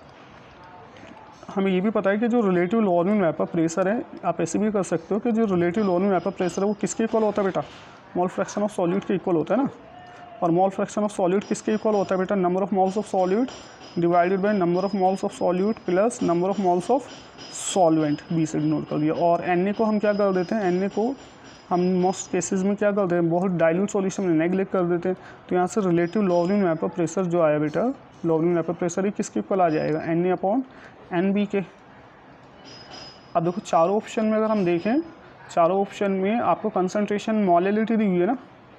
हमें ये भी पता है कि जो रिलेटिव लॉवरिंग वेपर प्रेशर है, आप ऐसे भी कर सकते हो कि जो रिलेटिव लॉवरिंग वेपर प्रेशर है वो किसके इक्वल होता है बेटा? मोल फ्रैक्शन ऑफ सॉल्यूट के इक्वल होता है ना। और मोल फ्रैक्शन ऑफ सॉल्यूट किसके इक्वल होता है बेटा? Number of moles of solute divided by number of moles of solute plus number of moles of solvent. B से नोट कर दिया। और Na को हम क्या कर देते हैं? Na को हम मोस्ट केसेस में क्या करते हैं? बहुत डाइल्यूट सॉल्यूशन में नेगलेक्ट कर देते हैं। तो यहाँ से रिलेटिव लॉवरिंग वेपर प्रेशर जो आया बेटा, लॉवरिंग वेपर प्रेशर ही किसके इक्वल आ जाएगा? Na/NB के। अब देखो चारों ऑप्शन में अगर हम देखें, चारों ऑप्शन में आपको कंसंट्रेशन मोलेलिटी दी हुई है ना।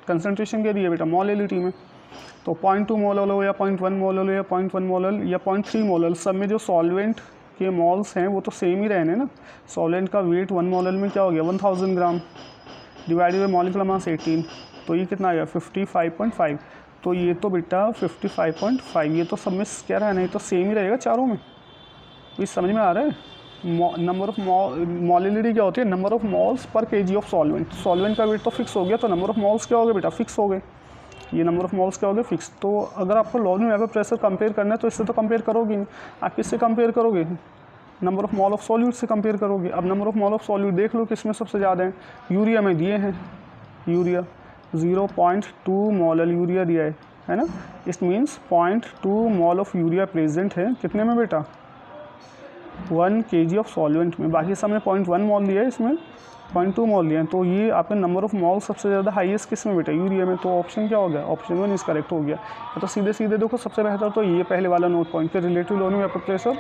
कंसंट्रेशन क्या दी है बेटा? मोलेलिटी में। तो 0.2 मोलल हो या 0.1 मोलल हो या 0.1 मोलल या 0.3 मोलल, सब में जो सॉल्वेंट के मॉल्स हैं वो तो सेम ही रहने ना। सॉल्वेंट का वेट 1 मोलल में क्या हो गया? 1000 gram divided by molecular mass 18, तो ये कितना आ गया? 55.5। तो ये तो बेटा 55.5, ये तो सब में क्या रहना है? तो सेम ही रहेगा चारों में। ये समझ में आ रहा है? नंबर ऑफ मोलिलिटी क्या होती है? नंबर ऑफ मॉल्स पर केजी ऑफ सॉल्वेंट। सॉल्वेंट का वेट तो फिक्स हो गया, तो नंबर ऑफ मॉल्स क्या हो गए बेटा? फिक्स हो गए। ये नंबर ऑफ मॉल्स क्या हो गए? फिक्स। तो अगर आपको लॉवरिंग वेपर प्रेशर कंपेयर करना है तो इससे तो कंपेयर करोगे नहीं। आप किससे कंपेयर करोगे? Number of mall of solute से कंपेयर करोगे। अब number of mall of solute देख लो किसमें सबसे ज़्यादा है? यूरिया में दिए हैं। यूरिया 0.2 मोलल यूरिया दिया है ना। It means 0.2 mole of urea present है कितने में बेटा? 1 kg ऑफ सॉल्वेंट में। बाकी सब में 0.1 मोल दिया है, इसमें 0.2 मोल दिया है। तो ये आपका नंबर ऑफ मॉल सबसे ज़्यादा हाईएस्ट किस में बेटा? यूरिया में। तो ऑप्शन क्या हो गया? ऑप्शन 1 इस करेक्ट हो गया। तो सीधे देखो सबसे बेहतर तो ये पहले वाला नोट पॉइंट के रिलेटिव लॉवरिंग वेपर प्रेशर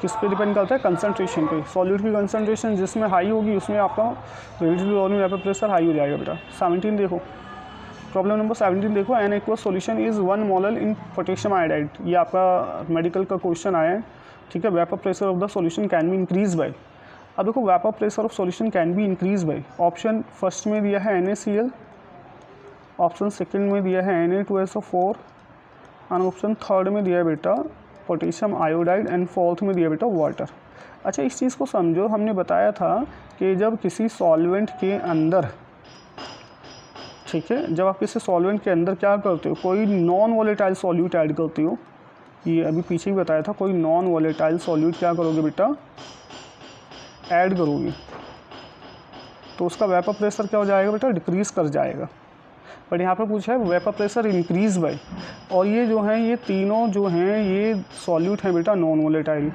किस पे डिपेंड करता है? कंसंट्रेशन पे। सॉल्यूट की कंसंट्रेशन जिसमें हाई होगी उसमें आपका relative lowering vapour pressure high हो जाएगा बेटा। 17 देखो, प्रॉब्लम नंबर 17 देखो। An aqueous solution is 1 molal in potassium iodide. ये आपका मेडिकल का क्वेश्चन आया है। ठीक है, vapour pressure of the solution can be increase by. अब देखो vapour pressure of solution can be increase by. Option first में दिया है NaCl, ऑप्शन सेकंड में दिया है Na2SO4 और ऑप्शन थर्ड में दिया है बेटा पोटेशियम आयोडाइड एंड फोर्थ में दिया बेटा वाटर। अच्छा, इस चीज़ को समझो, हमने बताया था कि जब किसी सॉल्वेंट के अंदर, ठीक है, जब आप किसी सॉल्वेंट के अंदर क्या करते हो? कोई नॉन वोलेटाइल सॉल्यूट ऐड करते हो, ये अभी पीछे ही बताया था, कोई नॉन वॉलेटाइल सॉल्यूट क्या करोगे बेटा, ऐड करोगे तो उसका वेपर प्रेशर क्या हो जाएगा बेटा, डिक्रीज़ कर जाएगा। बट यहाँ पे पूछा है वेपर प्रेशर इंक्रीज बाय, और ये जो हैं ये तीनों जो हैं ये सॉल्यूट हैं बेटा नॉन वॉलेटाइल,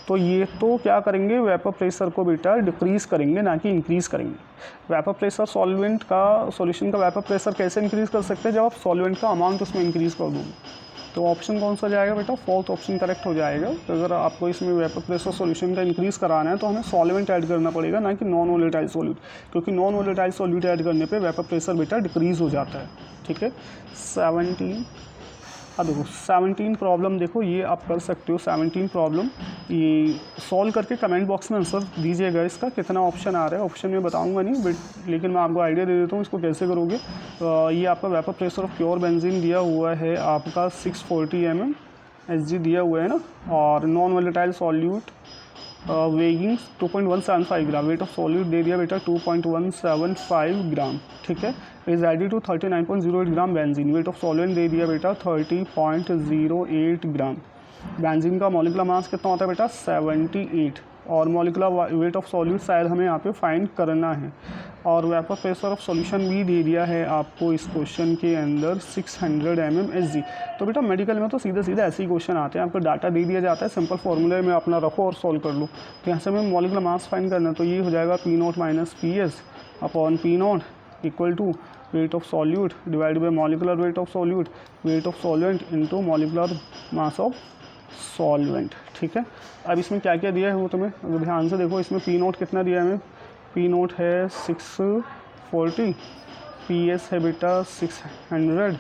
तो ये तो क्या करेंगे, वेपर प्रेशर को बेटा डिक्रीज़ करेंगे ना कि इंक्रीज़ करेंगे। वेपर प्रेशर सॉल्वेंट का, सॉल्यूशन का वेपर प्रेशर कैसे इंक्रीज़ कर सकते हैं, जब आप सॉल्वेंट का अमाउंट उसमें इंक्रीज़ कर दोगे। तो ऑप्शन कौन सा जाएगा बेटा, फोर्थ ऑप्शन करेक्ट हो जाएगा। तो अगर आपको इसमें वेपर प्रेशर सॉल्यूशन का इंक्रीज़ कराना है तो हमें सॉल्वेंट ऐड करना पड़ेगा, ना कि नॉन वॉलेटाइल सॉल्यूट, क्योंकि नॉन वॉलेटाइल सॉल्यूट ऐड करने पे वेपर प्रेशर बेटा डिक्रीज़ हो जाता है। ठीक है, 17 देखो 17 प्रॉब्लम देखो, ये आप कर सकते हो 17 प्रॉब्लम, ये सॉल्व करके कमेंट बॉक्स में आंसर दीजिएगा। इसका कितना ऑप्शन आ रहा है, ऑप्शन में बताऊंगा नहीं बट लेकिन मैं आपको आइडिया दे देता हूँ इसको कैसे करोगे। ये आपका vapour pressure of pure benzene दिया हुआ है आपका 640 mm Hg दिया हुआ है ना, और non volatile solute weighing 2.175 gram, weight of solute दे दिया बेटा 2.175 ग्राम। ठीक है, is added to 39.08 gram benzene, weight of solvent दे दिया बेटा 30.08 ग्राम। बेंजीन का मॉलिक्यूलर मास कितना होता है बेटा 78, और मॉलिक्यूलर वेट ऑफ सॉल्यूट शायद हमें यहाँ पे फाइंड करना है। और वेपर प्रेशर ऑफ सॉल्यूशन भी दे दिया है आपको इस क्वेश्चन के अंदर 600 mm Hg। तो बेटा मेडिकल में तो सीधे सीधे ऐसे ही क्वेश्चन आते हैं, आपको डाटा दे दिया जाता है, सिंपल फॉर्मूले में अपना रखो और सॉल्व कर लो। तो यहाँ से हमें मॉलिक्यूलर मास फाइंड करना है, तो ये हो जाएगा P0 minus PS upon P0 equal to weight of solute divide by molecular weight of solute, weight of solvent into molecular mass of solvent. ठीक है, अब इसमें क्या क्या दिया है वो तुम्हें अगर ध्यान से देखो, इसमें P0 कितना दिया है हमें, P0 है 640, PS है बेटा 600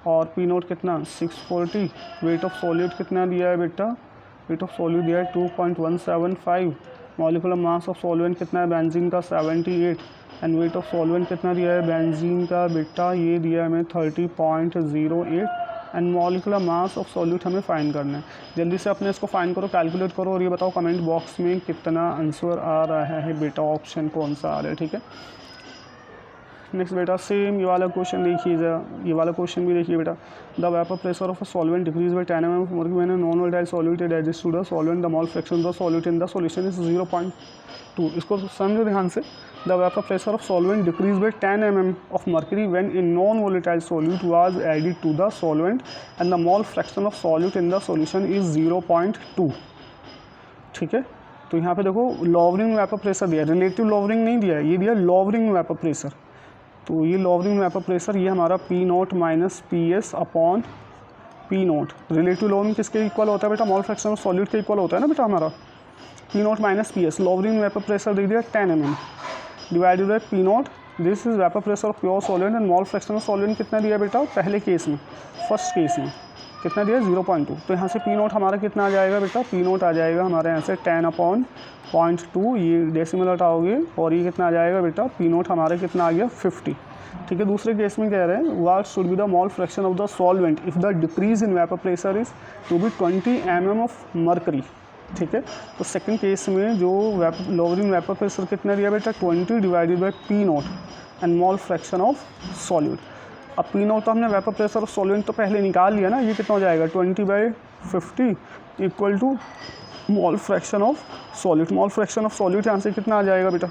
और P0 कितना 640, वेट ऑफ सॉल्यूट कितना दिया है बेटा, वेट ऑफ सॉल्यूट दिया है 2.175, मॉलिक्यूलर मास ऑफ सॉल्वेंट कितना है बेंजीन का 78, एंड वेट ऑफ सॉल्वेंट कितना दिया है बेंजीन का बेटा ये दिया है हमें 30.08, and molecular mass of solute हमें फाइंड करना है। जल्दी से अपने इसको फाइंड करो, कैलकुलेट करो और ये बताओ कमेंट बॉक्स में कितना आंसर आ रहा है बेटा, ऑप्शन कौन सा आ रहा है। ठीक है, नेक्स्ट बेटा सेम ये वाला क्वेश्चन देखिए, ये वाला क्वेश्चन भी देखिए बेटा। The vapour pressure of a solvent decrease by 10 mm मैंने non volatile solute added to the solvent, the mole fraction of the solute in the solution is 0.2। इसको समझो ध्यान से, the vapour pressure of solvent decrease by 10 mm of mercury when a non-volatile solute was added to the solvent and the mole fraction of solute in the solution is 0.2। ठीक है, तो यहाँ पे देखो लॉवरिंग वेपर प्रेशर दिया, relative lowering नहीं दिया, ये दिया लॉवरिंग वेपर प्रेशर। तो ये लॉवरिंग वेपर प्रेशर ये हमारा P0 minus PS upon P0। Relative lowering किसके इक्वल होता है बेटा, मॉल फ्रैक्शन ऑफ सॉल्यूट के इक्वल होता है ना बेटा हमारा, P0 minus PS। Lowering vapour pressure दे दिया 10 mm divided by P0, this is vapour pressure of pure solvent, and mole fraction of solvent कितना दिया बेटा पहले केस में, फर्स्ट केस में कितना दिया 0.2। तो यहाँ से P0 हमारा कितना आ जाएगा बेटा, P0 आ जाएगा हमारे यहाँ से 10/0.2, ये डेसिमल हटाओगे और ये कितना आ जाएगा बेटा, P0 हमारा कितना आ गया 50। ठीक है, दूसरे केस में कह रहे हैं what should be the mole fraction of the solvent if the decrease in vapour pressure is to be 20 mm of mercury. ठीक है, तो सेकंड केस में जो लॉवरिंग वेपर प्रेशर कितना दिया बेटा 20 divided by P0 and mole fraction of solute. अब P0 तो हमने वेपर प्रेशर ऑफ सॉल्वेंट तो पहले निकाल लिया ना, ये कितना हो जाएगा 20/50 equal to mole fraction of solute. Mole fraction of solute यहाँ से कितना आ जाएगा बेटा,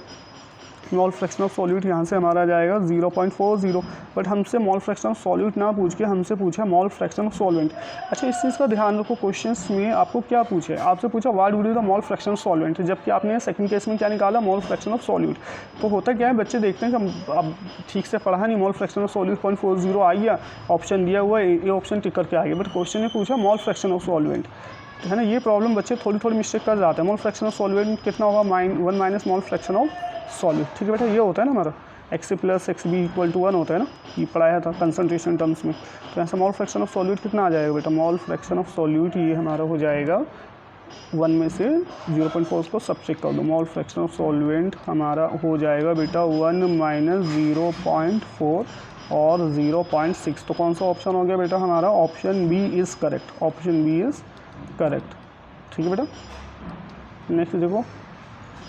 मॉल फ्रैक्शन ऑफ सॉल्यूट यहाँ से हमारा आ जाएगा 0.40। बट हमसे मॉल फ्रैक्शन ऑफ सॉल्यूट ना पूछ के हमसे पूछा मॉल फ्रैक्शन ऑफ सॉल्वेंट। अच्छा, इस चीज़ का ध्यान रखो, क्वेश्चंस में आपको क्या पूछे, आपसे पूछा what would be the mole fraction of solvent, जबकि आपने सेकंड केस में क्या निकाला मॉल फ्रैक्शन ऑफ सॉल्यूट। तो होता क्या है, बच्चे देखते हैं कि अब ठीक से पढ़ा नहीं, मॉल फ्रैक्शन ऑफ सॉल्यूट 0.40 आ गया, ऑप्शन दिया हुआ है, ये ऑप्शन टिक करके आ गया, बट क्वेश्चन ने पूछा मॉल फ्रैक्शन ऑफ सॉल्वेंट, है ना। ये प्रॉब्लम बच्चे थोड़ी मिस्टेक कर जाते हैं। मॉल फ्रैक्शन ऑफ सॉल्वेंट कितना होगा 1 minus mall fraction of solute. ठीक है बेटा, ये होता है ना हमारा XA + XB = 1 होता है ना, ये पढ़ाया था कंसनट्रेशन टर्म्स में। तो यहाँ से मॉल फ्रैक्शन ऑफ सॉल्यूट कितना आ जाएगा बेटा, मॉल फ्रैक्शन ऑफ सॉल्यूट ये हमारा हो जाएगा 1 में से 0.4 को सब्ट्रैक्ट कर दो, मॉल फ्रैक्शन ऑफ सॉल्वेंट हमारा हो जाएगा बेटा 1 माइनस 0.4 और 0.6। तो कौन सा ऑप्शन हो गया बेटा हमारा, option B is correct, option B is correct. ठीक है बेटा, नेक्स्ट देखो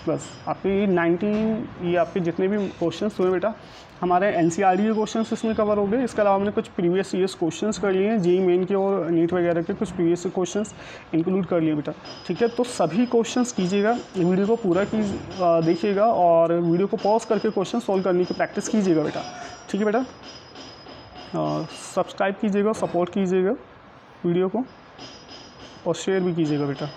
प्लस आपके 19 ये आपके जितने भी क्वेश्चन हुए बेटा हमारे एनसीईआरटी के क्वेश्चंस इसमें कवर हो गए। इसके अलावा हमने कुछ प्रीवियस ईयर्स क्वेश्चंस कर लिए हैं, जेईई मेन के और नीट वगैरह के कुछ प्रीवियस क्वेश्चंस इंक्लूड कर लिए बेटा। ठीक है, तो सभी क्वेश्चंस कीजिएगा, वीडियो को पूरा देखिएगा और वीडियो को पॉज करके क्वेश्चन सॉल्व करने की प्रैक्टिस कीजिएगा बेटा। ठीक है बेटा, सब्सक्राइब कीजिएगा, सपोर्ट कीजिएगा वीडियो को और शेयर भी कीजिएगा बेटा।